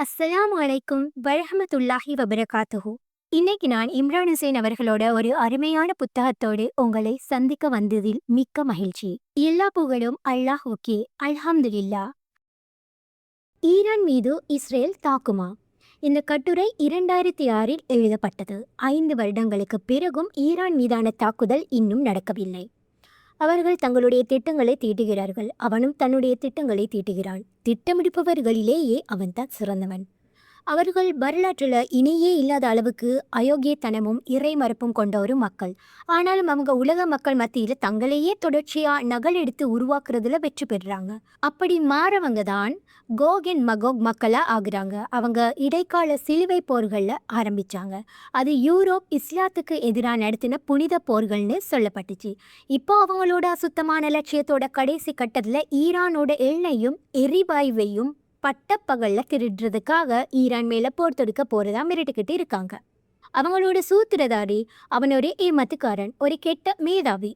அஸ்ஸலாமு அலைக்கும் வரஹ்மத்துல்லாஹி வபரகாத்துஹு. இன்னைக்கு நான் இம்ரான் ஹுசைன் அவர்களோட ஒரு அருமையான புத்தகத்தோடு உங்களை சந்திக்க வந்ததில் மிக்க மகிழ்ச்சி. எல்லா புகழும் அல்லாஹ்வுக்கே. அல்ஹம்துலில்லாஹ். ஈரான் மீது இஸ்ரேல் தாக்குமா? இந்த கட்டுரை 2006 எழுதப்பட்டது. 5 வருடங்களுக்கு பிறகும் ஈரான் மீதான தாக்குதல் இன்னும் நடக்கவில்லை. அவர்கள் தங்களுடைய திட்டங்களை தீட்டுகிறார்கள். அவனும் தன்னுடைய திட்டங்களை தீட்டுகிறான். திட்டமிடுப்பவர்களிலேயே அவன்தான் சிறந்தவன். அவர்கள் வரலாற்றில் இணையே இல்லாத அளவுக்கு அயோக்கியத்தனமும் இறை மறுப்பும் கொண்ட ஒரு மக்கள். ஆனாலும் அவங்க உலக மக்கள் மத்தியில் தங்களையே தொடர்ச்சியாக நகல் எடுத்து உருவாக்குறதுல வெற்றி பெறுறாங்க. அப்படி மாறவங்க தான் கோக் அண்ட் மகோக் மக்களாக ஆகுறாங்க. அவங்க இடைக்கால சிலுவை போர்களில் ஆரம்பித்தாங்க. அது யூரோப் இஸ்லாத்துக்கு எதிராக நடத்தின புனித போர்கள்னு சொல்லப்பட்டுச்சு. இப்போ அவங்களோட அசுத்தமான லட்சியத்தோட கடைசி கட்டத்தில் ஈரானோட எண்ணெயும் எரிவாயுவையும் பட்டப்பகல்ல திருடுறதுக்காக ஈரான் மேல போர் தொடுக்க போறதா மிரட்டிக்கிட்டு இருக்காங்க. அவங்களோட சூத்திரதாரி அவன் ஒரு ஏமாத்துக்காரன், ஒரு கெட்ட மேதாவி.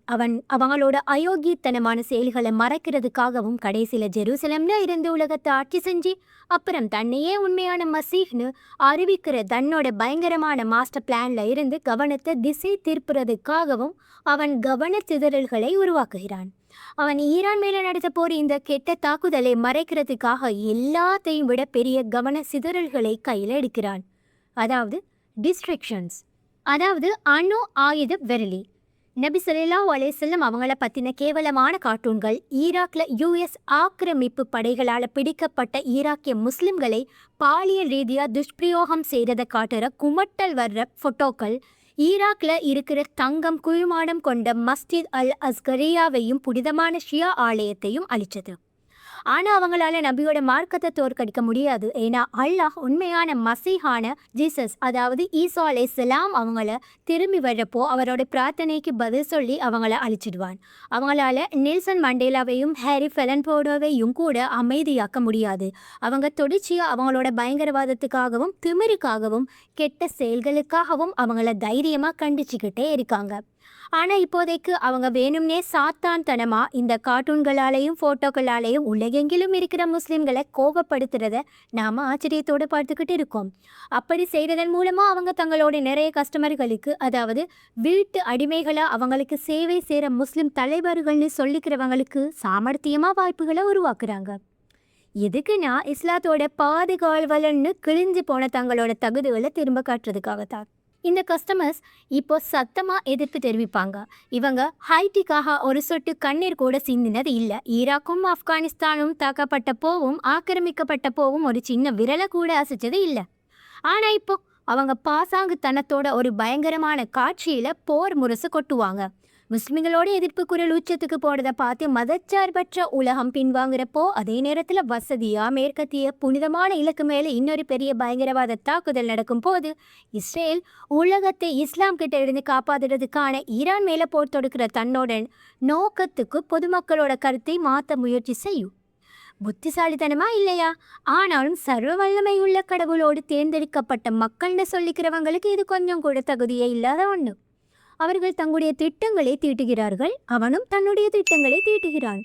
அவங்களோட அயோக்கியத்தனமான செயல்களை மறைக்கிறதுக்காகவும் கடைசியில ஜெருசலம்ல இருந்து உலகத்தை ஆட்சி செஞ்சு அப்புறம் தன்னையே உண்மையான மசீஹ்னு அறிவிக்கிற தன்னோட பயங்கரமான மாஸ்டர் பிளான்ல இருந்து கவனத்தை திசை திருப்புறதுக்காகவும் அவன் கவன சிதறல்களை உருவாக்குகிறான். அவன் ஈரான் மேல நடத்த போற இந்த கெட்ட தாக்குதலை மறைக்கிறதுக்காக எல்லாத்தையும் விட பெரிய கவன சிதறல்களை கையில எடுக்கிறான். அதாவது டிஸ்ட்ரிக்ஷன்ஸ், அதாவது அணு ஆயுத வெரலி. நபி ஸல்லல்லாஹு அலைஹி வஸல்லம் அவங்கள பற்றின கேவலமான கார்ட்டூன்கள், ஈராக்ல யுஎஸ் ஆக்கிரமிப்பு படைகளால் பிடிக்கப்பட்ட ஈராக்கிய முஸ்லிம்களை பாலியல் ரீதியாக துஷ்பிரயோகம் செய்கிறத காட்டுற குமட்டல் வர்ற ஃபோட்டோக்கள், ஈராக்ல இருக்கிற தங்கம் குழுமாடம் கொண்ட மஸ்ஜித் அல் அஸ்கரியாவையும் புனிதமான ஷியா ஆலயத்தையும் அழிச்சது. ஆனால் அவங்களால நபியோட மார்க்கத்தை தோற்கடிக்க முடியாது. ஏன்னா அல்லாஹ் உண்மையான மசீஹான ஜீசஸ், அதாவது ஈசா அலைஹிஸ்ஸலாம் அவங்கள திரும்பி வர்றப்போ அவரோட பிரார்த்தனைக்கு பதில் சொல்லி அவங்கள அழிச்சிடுவான். அவங்களால நெல்சன் மண்டேலாவையும் ஹாரி ஃபெலன்போர்டோவையும் கூட அமைதியாக்க முடியாது. அவங்க தொடர்ச்சியாக அவங்களோட பயங்கரவாதத்துக்காகவும் திமிருக்காகவும் கெட்ட செயல்களுக்காகவும் அவங்கள தைரியமாக கண்டிச்சுக்கிட்டே இருக்காங்க. ஆனால் இப்போதைக்கு அவங்க வேணும்னே சாத்தான் தனமாக இந்த கார்ட்டூன்களாலேயும் ஃபோட்டோக்களாலேயும் உலகெங்கிலும் இருக்கிற முஸ்லீம்களை கோபப்படுத்துறத நாம் ஆச்சரியத்தோடு பார்த்துக்கிட்டு இருக்கோம். அப்படி செய்கிறதன் மூலமாக அவங்க தங்களோட நிறைய கஸ்டமர்களுக்கு, அதாவது வீட்டு அடிமைகளாக அவங்களுக்கு சேவை செய்கிற முஸ்லீம் தலைவர்கள்னு சொல்லிக்கிறவங்களுக்கு சாமர்த்தியமாக வாய்ப்புகளை உருவாக்குறாங்க. எதுக்குன்னா இஸ்லாத்தோட பாதுகாவலன்னு கிழிஞ்சு போன தங்களோட தகுதிகளை திரும்ப காட்டுறதுக்காகத்தான். இந்த கஸ்டமர்ஸ் இப்போ சத்தமாக எதிர்ப்பு தெரிவிப்பாங்க. இவங்க ஹைட்டிக்காக ஒரு சொட்டு கண்ணீர் கூட சிந்தினது இல்லை. ஈராக்கும் ஆப்கானிஸ்தானும் தாக்கப்பட்ட போவும் ஆக்கிரமிக்கப்பட்ட போவும் ஒரு சின்ன விரலை கூட அசைச்சது இல்லை. ஆனால் இப்போ அவங்க பாசாங்குத்தனத்தோட ஒரு பயங்கரமான காட்சியில் போர் முரசு கொட்டுவாங்க. முஸ்லிம்களோட எதிர்ப்பு குரல் உச்சத்துக்கு போறதை பார்த்து மதச்சார்பற்ற உலகம் பின்வாங்குறப்போ, அதே நேரத்தில் வசதியாக மேற்கத்திய புனிதமான இலக்கு மேலே இன்னொரு பெரிய பயங்கரவாத தாக்குதல் நடக்கும் போது இஸ்ரேல் உலகத்தை இஸ்லாம் கிட்ட இருந்து காப்பாற்றுறதுக்கான ஈரான் மேலே போர் தொடுக்கிற தன்னோட நோக்கத்துக்கு பொதுமக்களோட கருத்தை மாற்ற முயற்சி செய்யும். புத்திசாலித்தனமா இல்லையா? ஆனாலும் சர்வ வல்லமை உள்ள கடவுளோடு தேர்ந்தெடுக்கப்பட்ட மக்கள்னு சொல்லிக்கிறவங்களுக்கு இது கொஞ்சம் கூட தகுதியே இல்லாத ஒன்று. அவர்கள் தங்களுடைய திட்டங்களை தீட்டுகிறார்கள். அவனும் தன்னுடைய திட்டங்களை தீட்டுகிறான்.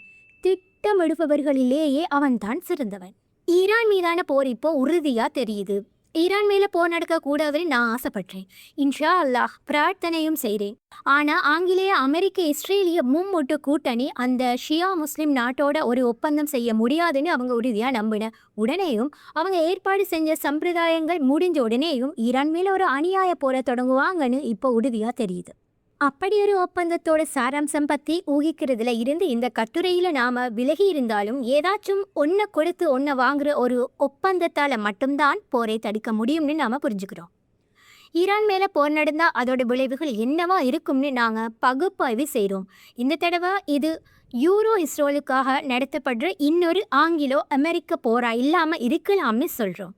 திட்டமிடுபவர்களிலேயே அவன்தான் சிறந்தவன். ஈரான் மீதான போர் இப்போ உறுதியாக தெரியுது. ஈரான் மேலே போர் நடக்கக்கூடாதுன்னு நான் ஆசைப்பட்றேன். இன்ஷா அல்லாஹ் பிரார்த்தனையும் செய்கிறேன். ஆனால் ஆங்கிலேய அமெரிக்க இஸ்ரேலிய மும்மொட்டு கூட்டணி அந்த ஷியா முஸ்லிம் நாட்டோட ஒரு ஒப்பந்தம் செய்ய முடியாதுன்னு அவங்க உறுதியாக நம்பின உடனேயும், அவங்க ஏற்பாடு செஞ்ச சம்பிரதாயங்கள் முடிஞ்ச உடனேயும் ஈரான் மேலே ஒரு அநியாய போரை தொடங்குவாங்கன்னு இப்போ உறுதியாக தெரியுது. அப்படி ஒரு ஒப்பந்தத்தோட சாராம்சம் பற்றி ஊகிக்கிறதுல இருந்து இந்த கட்டுரையில் நாம் விலகி இருந்தாலும், ஏதாச்சும் ஒன்றை கொடுத்து ஒன்றை வாங்குகிற ஒரு ஒப்பந்தத்தால் மட்டும்தான் போரை தடுக்க முடியும்னு நாம் புரிஞ்சுக்கிறோம். ஈரான் மேலே போர் நடந்தால் அதோட விளைவுகள் என்னவா இருக்கும்னு நாங்கள் பகுப்பாய்வு செய்கிறோம். இந்த தடவை இது யூரோ இஸ்ரேலுக்காக நடத்தப்படுற இன்னொரு ஆங்கிலோ அமெரிக்க போரா இல்லாமல் இருக்கலாம்னு சொல்கிறோம்.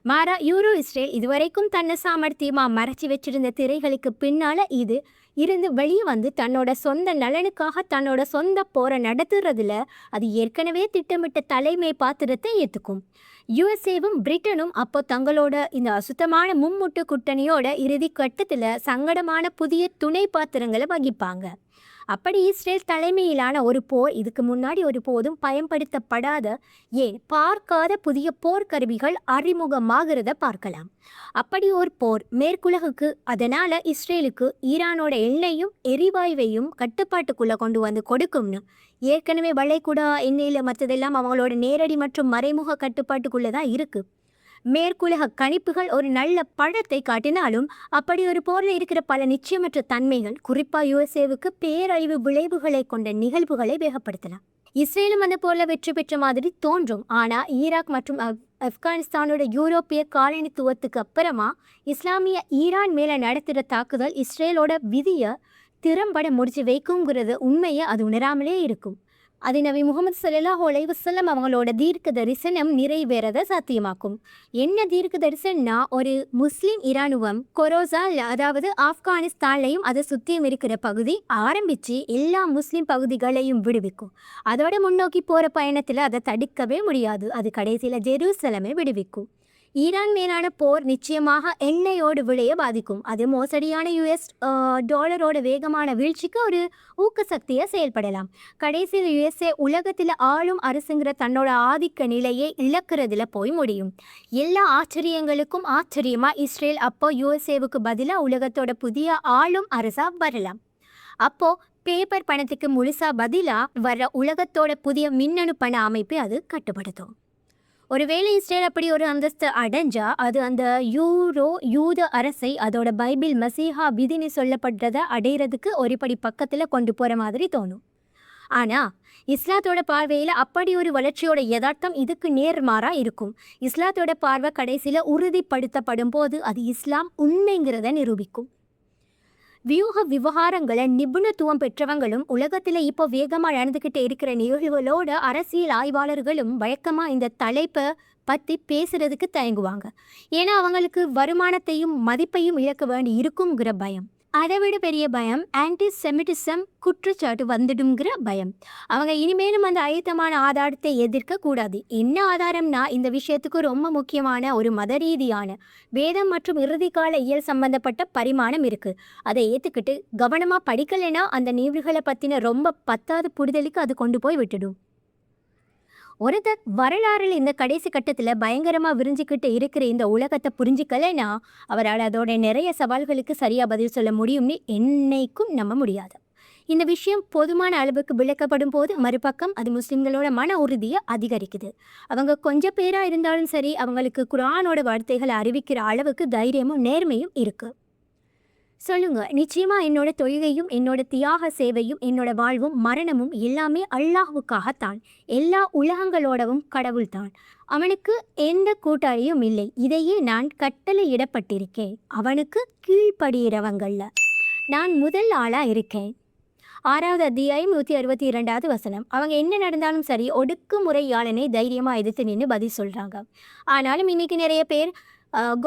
மாறா யூரோ இஸ்ரேல் இதுவரைக்கும் தன்னை சாமர்த்தியமாக மறைச்சி வச்சிருந்த திரைகளுக்கு பின்னால் இது இருந்து வெளியே வந்து தன்னோட சொந்த நலனுக்காக தன்னோட சொந்த போரை நடத்துறதுல அது ஏற்கனவே திட்டமிட்ட தலைமை பாத்திரத்தை ஏற்றுக்கும். யுஎஸ்ஏவும் பிரிட்டனும் அப்போ தங்களோட இந்த அசுத்தமான மும்முட்டு கூட்டணியோட இறுதி கட்டத்தில் சங்கடமான புதிய துணை பாத்திரங்களை வகிப்பாங்க. அப்படி இஸ்ரேல் தலைமையிலான ஒரு போர் இதுக்கு முன்னாடி ஒரு போதும் பயன்படுத்தப்படாத, ஏன் பார்க்காத புதிய போர்க்கருவிகள் அறிமுகமாகிறத பார்க்கலாம். அப்படி ஒரு போர் மேற்குலகுக்கு, அதனால இஸ்ரேலுக்கு ஈரானோட எண்ணெயும் எரிவாயுவையும் கட்டுப்பாட்டுக்குள்ள கொண்டு வந்து கொடுக்கும்னு ஏற்கனவே வளைகுடா எண்ணெயில் மற்றதெல்லாம் அவங்களோட நேரடி மற்றும் மறைமுக கட்டுப்பாட்டுக்குள்ளே தான் இருக்கு. மேற்குலக கணிப்புகள் ஒரு நல்ல பழத்தை காட்டினாலும் அப்படி ஒரு போரில் இருக்கிற பல நிச்சயமற்ற தன்மைகள், குறிப்பாக யுஎஸ்ஏவுக்கு பேரழிவு விளைவுகளை கொண்ட நிகழ்வுகளை வேகப்படுத்தலாம். இஸ்ரேலும் அந்த போரில் வெற்றி பெற்ற மாதிரி தோன்றும். ஆனால் ஈராக் மற்றும் ஆப்கானிஸ்தானோட யூரோப்பிய காலனித்துவத்துக்கு அப்புறமா இஸ்லாமிய ஈரான் மேலே நடத்துகிற தாக்குதல் இஸ்ரேலோட விதியை திறம்பட முடிச்சு வைக்குங்கிறது உண்மையை அது உணராமலே இருக்கும். அது நபி முகமது ஸல்லல்லாஹு அலைஹி வஸல்லம் அவங்களோட தீர்க்க தரிசனம் நிறைவேறத சாத்தியமாக்கும். என்ன தீர்க்க தரிசனம்னா, ஒரு முஸ்லீம் இராணுவம் கொரோசால், அதாவது ஆப்கானிஸ்தான்லையும் அதை சுற்றியும் இருக்கிற பகுதி ஆரம்பித்து எல்லா முஸ்லீம் பகுதிகளையும் விடுவிக்கும். அதோட முன்னோக்கி போகிற பயணத்தில் அதை தடுக்கவே முடியாது. அது கடைசியில் ஜெருசலமை விடுவிக்கும். ஈரான் மேலான போர் நிச்சயமாக எண்ணெயோடு விளைய பாதிக்கும். அது மோசடியான யுஎஸ் டாலரோட வேகமான வீழ்ச்சிக்கு ஒரு ஊக்க சக்தியாக செயல்படலாம். கடைசியில் யுஎஸ்ஏ உலகத்தில் ஆளும் அரசுங்கிற தன்னோட ஆதிக்க நிலையை இழக்கிறதுல போய் முடியும். எல்லா ஆச்சரியங்களுக்கும் ஆச்சரியமாக இஸ்ரேல் அப்போ யுஎஸ்ஏவுக்கு பதிலாக உலகத்தோட புதிய ஆளும் அரசாக வரலாம். அப்போது பேப்பர் பணத்துக்கு முழுசாக பதிலாக வர உலகத்தோட புதிய மின்னணு பண அமைப்பை அது கட்டுப்படுத்தும். ஒருவேளை இஸ்ரேல் அப்படி ஒரு அந்தஸ்து அடைஞ்சா அது அந்த யூத அரசை அதோட பைபிள் மசீஹா விதினு சொல்லப்படுறதை அடையிறதுக்கு ஒருபடி பக்கத்தில் கொண்டு போகிற மாதிரி தோணும். ஆனால் இஸ்லாத்தோட பார்வையில் அப்படி ஒரு வளர்ச்சியோட யதார்த்தம் இதுக்கு நேர்மாறாக இருக்கும். இஸ்லாத்தோட பார்வை கடைசியில் உறுதிப்படுத்தப்படும் போது அது இஸ்லாம் உண்மைங்கிறத நிரூபிக்கும். வியூக விவகாரங்களை நிபுணத்துவம் பெற்றவங்களும் உலகத்தில் இப்போ வேகமாக நடந்துக்கிட்டு இருக்கிற நிகழ்வுகளோட அரசியல் ஆய்வாளர்களும் வழக்கமாக இந்த தலைப்பை பற்றி பேசுகிறதுக்கு தயங்குவாங்க. ஏன்னா அவங்களுக்கு வருமானத்தையும் மதிப்பையும் இழக்க வேண்டி இருக்குங்கிற பயம். அதை விட பெரிய பயம் ஆன்டி செமிட்டிசம் குற்றச்சாட்டு வந்துடுங்கிற பயம். அவங்க இனிமேலும் அந்த அழுத்தமான ஆதாரத்தை எதிர்க்கக்கூடாது. என்ன ஆதாரம்னா, இந்த விஷயத்துக்கு ரொம்ப முக்கியமான ஒரு மத ரீதியான வேதம் மற்றும் இறுதிக்கால இயல் சம்பந்தப்பட்ட பரிமாணம் இருக்குது. அதை ஏற்றுக்கிட்டு கவனமாக படிக்கலைன்னா அந்த நிகழ்வுகளை பற்றின ரொம்ப பத்தாவது புரிதலுக்கு அது கொண்டு போய் விட்டுடும். ஒருத்தர் வரலாறில் இந்த கடைசி கட்டத்தில் பயங்கரமாக விரிஞ்சிக்கிட்டு இருக்கிற இந்த உலகத்தை புரிஞ்சிக்கலைன்னா அவரால் அதோட நிறைய சவால்களுக்கு சரியாக பதில் சொல்ல முடியும்னு என்னைக்கும் நம்ப முடியாது. இந்த விஷயம் போதுமான அளவுக்கு விளக்கப்படும் போது மறுபக்கம் அது முஸ்லிம்களோட மன உறுதியை அதிகரிக்குது. அவங்க கொஞ்சம் பேராக இருந்தாலும் சரி, அவங்களுக்கு குர்ஆனோட வார்த்தைகளை அறிவிக்கிற அளவுக்கு தைரியமும் நேர்மையும் இருக்குது. சொல்லுங்க, நிச்சயமாக என்னோட தொழுகையும் என்னோட தியாக சேவையும் என்னோட வாழ்வும் மரணமும் எல்லாமே அல்லாஹ்வுக்காகத்தான். எல்லா உலகங்களோடவும் கடவுள்தான். அவனுக்கு எந்த கூட்டாளியும் இல்லை. இதையே நான் கட்டளையிடப்பட்டிருக்கேன். அவனுக்கு கீழ்ப்படுகிறவங்கள நான் முதல் ஆளாக இருக்கேன். 6வது அத்தியாயம் 162வது வசனம். அவங்க என்ன நடந்தாலும் சரி, ஒடுக்குமுறையாளனை தைரியமாக எதிர்த்து நின்று பதில் சொல்கிறாங்க. ஆனாலும் இன்னைக்கு நிறைய பேர்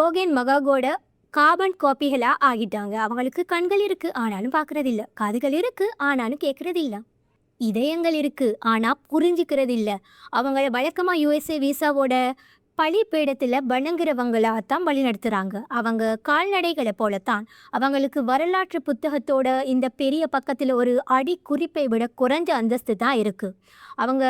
கோகேன் மகாகோட கார்பன் காப்பிகளாக ஆகிட்டாங்க. அவங்களுக்கு கண்கள் இருக்குது ஆனாலும் பார்க்குறதில்ல, காதுகள் இருக்குது ஆனாலும் கேட்குறதில்ல, இதயங்கள் இருக்குது ஆனால் புரிஞ்சிக்கிறதில்ல. அவங்கள வழக்கமாக யுஎஸ்ஏ விசாவோட பழிப்பீடத்தில் வணங்குறவங்களாகத்தான் வழி நடத்துகிறாங்க. அவங்க கால்நடைகளை போலத்தான். அவங்களுக்கு வரலாற்று புத்தகத்தோட இந்த பெரிய பக்கத்தில் ஒரு அடி குறிப்பை விட குறைஞ்ச அந்தஸ்து தான் இருக்குது. அவங்க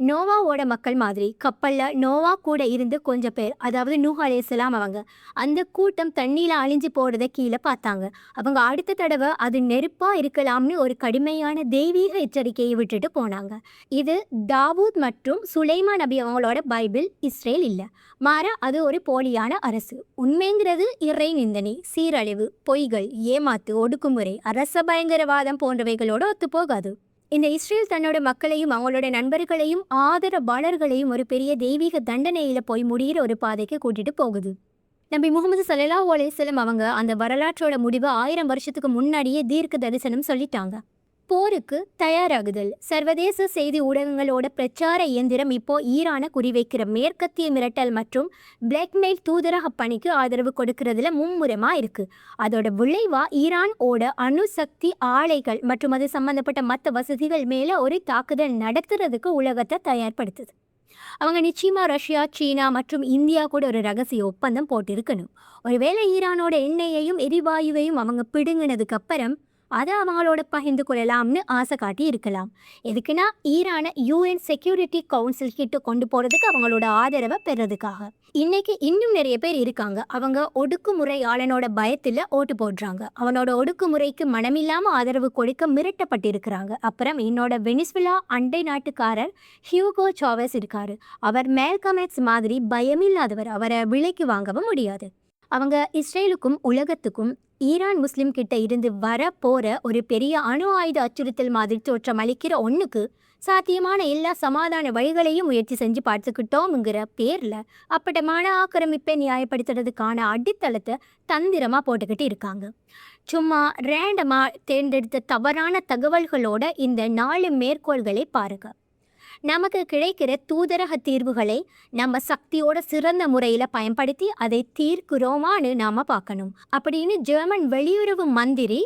நோவாவோட மக்கள் மாதிரி. கப்பலில் நோவா கூட இருந்து கொஞ்சம் பேர், அதாவது நூஹ் அலைஹிஸ்ஸலாம், அவங்க அந்த கூட்டம் தண்ணியில் அழிஞ்சு போகிறத கீழே பார்த்தாங்க. அவங்க அடுத்த தடவை அது நெருப்பாக இருக்கலாம்னு ஒரு கடுமையான தெய்வீக எச்சரிக்கையை விட்டுட்டு போனாங்க. இது தாவூத் மற்றும் சுலைமான் நபி அவங்களோட பைபிள். இஸ்ரேல் இல்லை, மாறா அது ஒரு போலியான அரசு. உண்மைங்கிறது இறை நிந்தனை, சீரழிவு, பொய்கள், ஏமாத்து, ஒடுக்குமுறை, அரச பயங்கரவாதம் போன்றவைகளோடு ஒத்துப்போகாது. இந்த இஸ்ரேல் தன்னோட மக்களையும் அவங்களோட நண்பர்களையும் ஆதரவாளர்களையும் ஒரு பெரிய தெய்வீக தண்டனையில் போய் முடிகிற ஒரு பாதைக்கு கூட்டிட்டு போகுது. நபி முகமது ஸல்லல்லாஹு அலைஹி வஸல்லம் அவங்க அந்த வரலாற்றோட முடிவை 1000 வருஷத்துக்கு முன்னாடியே தீர்க்க தரிசனம் சொல்லிட்டாங்க. போருக்கு தயாராகுதல். சர்வதேச செய்தி ஊடகங்களோட பிரச்சார இயந்திரம் இப்போ ஈரானை குறிவைக்கிற மேற்கத்திய மிரட்டல் மற்றும் பிளாக்மெயில் தூதரக பணிக்கு ஆதரவு கொடுக்கறதுல மும்முரமாக இருக்குது. அதோட விளைவா ஈரான் ஓட அணுசக்தி ஆலைகள் மற்றும் அது சம்பந்தப்பட்ட மற்ற வசதிகள் மேலே ஒரு தாக்குதல் நடத்துறதுக்கு உலகத்தை தயார்படுத்துது. அவங்க நிச்சயமாக ரஷ்யா, சீனா மற்றும் இந்தியா கூட ஒரு ரகசிய ஒப்பந்தம் போட்டிருக்கணும். ஒருவேளை ஈரானோட எண்ணெயையும் எரிவாயுவையும் அவங்க பிடுங்கினதுக்கு அப்புறம் அதை அவங்களோட பகிர்ந்து கொள்ளலாம்னு ஆசை காட்டி இருக்கலாம். எதுக்குன்னா ஈரானை யூஎன் செக்யூரிட்டி கவுன்சில் கிட்ட கொண்டு போகிறதுக்கு அவங்களோட ஆதரவை பெறதுக்காக. இன்னைக்கு இன்னும் நிறைய பேர் இருக்காங்க, அவங்க ஒடுக்குமுறையாளனோட பயத்தில் ஓட்டு போடுறாங்க. அவனோட ஒடுக்குமுறைக்கு மனமில்லாமல் ஆதரவு கொடுக்க மிரட்டப்பட்டிருக்கிறாங்க. அப்புறம் என்னோட வெனிசுலா அண்டை நாட்டுக்காரர் ஹியூகோ சாவேஸ் இருக்காரு. அவர் மேல்கம் எக்ஸ் மாதிரி பயமில்லாதவர். அவரை விலைக்கு வாங்கவும் முடியாது. அவங்க இஸ்ரேலுக்கும் உலகத்துக்கும் ஈரான் முஸ்லிம் கிட்ட இருந்து வர போற ஒரு பெரிய அணு ஆயுத அச்சுறுத்தல் மாதிரி தோற்றம் அளிக்கிற ஒன்றுக்கு சாத்தியமான எல்லா சமாதான வழிகளையும் முயற்சி செஞ்சு பார்த்துக்கிட்டோம்ங்கிற பேர்ல அப்பட்டமான ஆக்கிரமிப்பை நியாயப்படுத்துறதுக்கான அடித்தளத்தை தந்திரமா போட்டுக்கிட்டு இருக்காங்க. சும்மா ரேண்டமா தேர்ந்தெடுத்த தவறான தகவல்களோட இந்த 4 மேற்கோள்களை பாருங்க. நமக்கு கிடைக்கிற தூதரக தீர்வுகளை நம்ம சக்தியோட சிறந்த முறையில் பயன்படுத்தி அதை தீர்க்கிறோமான்னு நாம் பார்க்கணும் அப்படின்னு ஜெர்மன் வெளியுறவு மந்திரி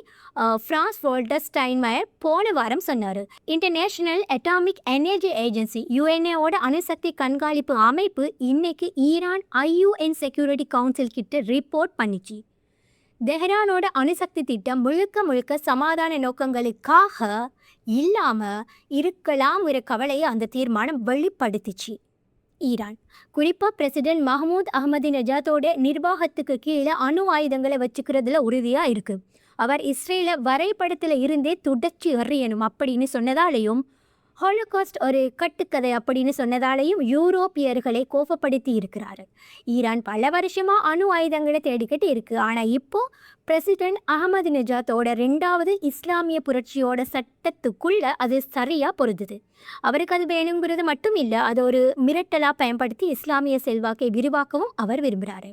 ஃப்ரான்ஸ் வால்டர் ஸ்டைன்மயர் போன வாரம் சொன்னார். இன்டர்நேஷனல் அட்டாமிக் எனர்ஜி ஏஜென்சி யுஎன்ஏவோட அணுசக்தி கண்காணிப்பு அமைப்பு இன்னைக்கு ஈரான் ஐயூஎன் செக்யூரிட்டி கவுன்சில் கிட்ட ரிப்போர்ட் பண்ணிச்சு. தெஹ்ரானோட அணுசக்தி திட்டம் முழுக்க முழுக்க சமாதான நோக்கங்களுக்காக இல்லாமல் இருக்கலாம்ங்கிற கவலையை அந்த தீர்மானம் வெளிப்படுத்திச்சு. ஈரான் குறிப்பாக பிரசிடென்ட் மஹமூத் அஹமதினஜாதோட நிர்வாகத்துக்கு கீழே அணு ஆயுதங்களை வச்சுக்கிறதுல உறுதியாக இருக்குது. அவர் இஸ்ரேலை வரைபடத்தில் இருந்தே துடைச்சி எறியணும் அப்படின்னு சொன்னதாலேயும், ஹாலோகாஸ்ட் ஒரு கட்டுக்கதை அப்படின்னு சொன்னதாலேயும் யூரோப்பியர்களை கோபப்படுத்தி இருக்கிறாரு. ஈரான் பல வருஷமாக அணு ஆயுதங்களை தேடிக்கிட்டு இருக்குது. ஆனால் இப்போது பிரசிடென்ட் அஹமதினஜாத்தோட 2வது இஸ்லாமிய புரட்சியோட சட்டத்துக்குள்ளே அது சரியாக பொருந்துது. அவருக்கு அது வேணுங்கிறது மட்டும் இல்லை, அது ஒரு மிரட்டலாக பயன்படுத்தி இஸ்லாமிய செல்வாக்கை விரிவாக்கவும் அவர் விரும்புகிறாரு.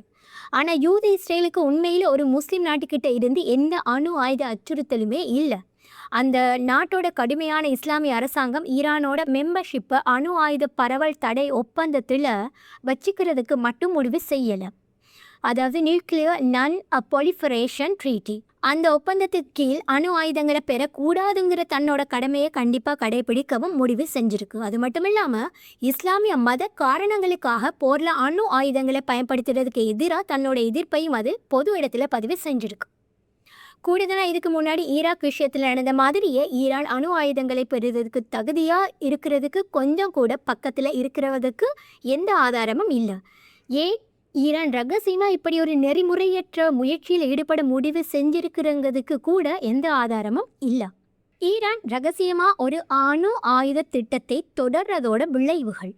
ஆனால் யூத இஸ்ரேலுக்கு உண்மையில் ஒரு முஸ்லீம் நாட்டுக்கிட்ட இருந்து எந்த அணு ஆயுத அச்சுறுத்தலுமே இல்லை. அந்த நாட்டோட கடுமையான இஸ்லாமிய அரசாங்கம் ஈரானோட மெம்பர்ஷிப்பை அணு ஆயுத பரவல் தடை ஒப்பந்தத்தில் வச்சுக்கிறதுக்கு மட்டும் முடிவு செய்யலை. அதாவது நியூக்ளியர் நான் ப்ராலிஃபரேஷன் ட்ரீட்டி. அந்த ஒப்பந்தத்துக்கு கீழ் அணு ஆயுதங்களை பெறக்கூடாதுங்கிற தன்னோட கடமையை கண்டிப்பாக கடைபிடிக்கவும் முடிவு செஞ்சுருக்கு. அது மட்டும் இல்லாமல் இஸ்லாமிய மத காரணங்களுக்காக போரில் அணு ஆயுதங்களை பயன்படுத்துறதுக்கு எதிராக தன்னோட எதிர்ப்பையும் அது பொது இடத்துல பதிவு செஞ்சுருக்கு. கூடுதலாக இதுக்கு முன்னாடி ஈராக் விஷயத்தில் நடந்த மாதிரியே ஈரான் அணு ஆயுதங்களை பெறுவதற்கு தகுதியாக இருக்கிறதுக்கு கொஞ்சம் கூட பக்கத்தில் இருக்கிறதுக்கு எந்த ஆதாரமும் இல்லை. ஏன் ஈரான் ரகசியமாக இப்படி ஒரு நெறிமுறையற்ற முயற்சியில் ஈடுபட முடிவு செஞ்சிருக்கிறதுக்கு கூட எந்த ஆதாரமும் இல்லை. ஈரான் ரகசியமாக ஒரு அணு ஆயுத திட்டத்தை தொடர்றதோட விளைவுகள்.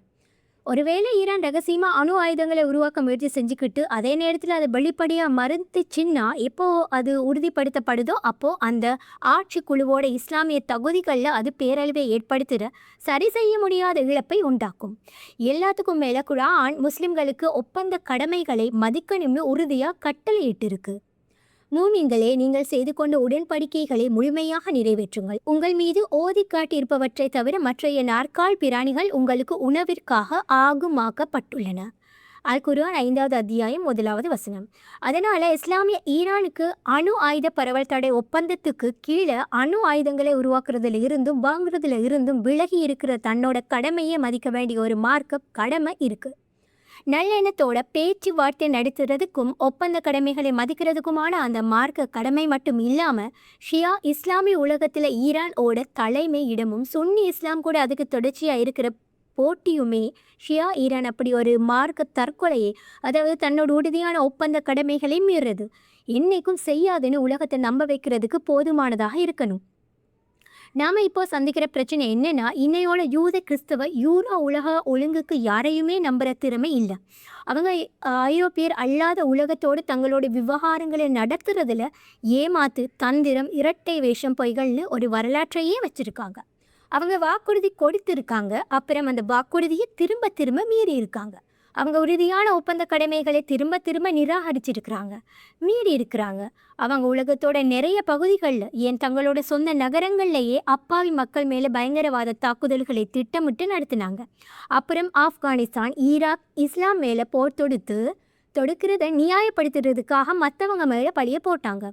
ஒருவேளை ஈரான் ரகசியமாக அணு ஆயுதங்களை உருவாக்க முயற்சி செஞ்சுக்கிட்டு அதே நேரத்தில் அதை வெளிப்படையாக மறுத்துச்சுன்னா எப்போது அது உறுதிப்படுத்தப்படுதோ அப்போது அந்த ஆட்சி குழுவோட இஸ்லாமிய தகுதிகளில் அது பேரழிவை ஏற்படுத்துகிற சரி செய்ய முடியாத இழப்பை உண்டாக்கும். எல்லாத்துக்கும் மேலே குர்ஆன் முஸ்லிம்களுக்கு ஒப்பந்த கடமைகளை மதிக்கணும்னு உறுதியாக கட்டளையிட்டிருக்கு. மூமின்களே, நீங்கள் செய்து கொண்ட உடன்படிக்கைகளை முழுமையாக நிறைவேற்றுங்கள். உங்கள் மீது ஓதி காட்டியிருப்பவற்றை தவிர மற்றைய நாற்கால் பிராணிகள் உங்களுக்கு உணவிற்காக ஆகுமாக்கப்பட்டுள்ளன. அல் குர்ஆன் 5வது அத்தியாயம் 1வது வசனம். அதனால் இஸ்லாமிய ஈரானுக்கு அணு ஆயுத பரவல் தடை ஒப்பந்தத்துக்கு கீழே அணு ஆயுதங்களை உருவாக்குறதுல இருந்தும் வாங்குறதுல இருந்தும் விலகி இருக்கிற தன்னோட கடமையை மதிக்க வேண்டிய ஒரு மார்க்க கடமை இருக்குது. நல்லெண்ணத்தோட பேச்சுவார்த்தை நடத்துறதுக்கும் ஒப்பந்த கடமைகளை மதிக்கிறதுக்குமான அந்த மார்க்க கடமை மட்டும் இல்லாமல் ஷியா இஸ்லாமிய உலகத்தில் ஈரானோட தலைமை இடமும் சுன்னி இஸ்லாம் கூட அதுக்கு தொடர்ச்சியாக இருக்கிற போட்டியுமே ஷியா ஈரான் அப்படி ஒரு மார்க்க தற்கொலையை, அதாவது தன்னோட உறுதியான ஒப்பந்த கடமைகளை மீறுறது என்னைக்கும் செய்யாதுன்னு உலகத்தை நம்ப வைக்கிறதுக்கு போதுமானதாக இருக்கணும். நாம் இப்போ சந்திக்கிற பிரச்சனை என்னென்னா, இன்னையோட யூத கிறிஸ்தவ யூரோ உலக ஒழுங்குக்கு யாரையுமே நம்புகிற திறமை இல்லை. அவங்க ஐரோப்பியர் அல்லாத உலகத்தோடு தங்களோட விவகாரங்களை நடத்துறதுல ஏமாத்து, தந்திரம், இரட்டை வேஷம், பொய்கள்னு ஒரு வரலாற்றையே வச்சுருக்காங்க. அவங்க வாக்குறுதி கொடுத்துருக்காங்க, அப்புறம் அந்த வாக்குறுதியை திரும்ப திரும்ப மீறி இருக்காங்க. அவங்க உறுதியான ஒப்பந்த கடமைகளை திரும்ப திரும்ப நிராகரிச்சிருக்கிறாங்க, மீறி இருக்கிறாங்க. அவங்க உலகத்தோட நிறைய பகுதிகளில் ஏன் தங்களோட சொந்த நகரங்கள்லேயே அப்பாவி மக்கள் மேலே பயங்கரவாத தாக்குதல்களை திட்டமிட்டு நடத்தினாங்க. அப்புறம் ஆப்கானிஸ்தான், ஈராக், இஸ்லாம் மேலே போர் தொடுக்கிறத நியாயப்படுத்துறதுக்காக மற்றவங்க மேலே பழிய போட்டாங்க.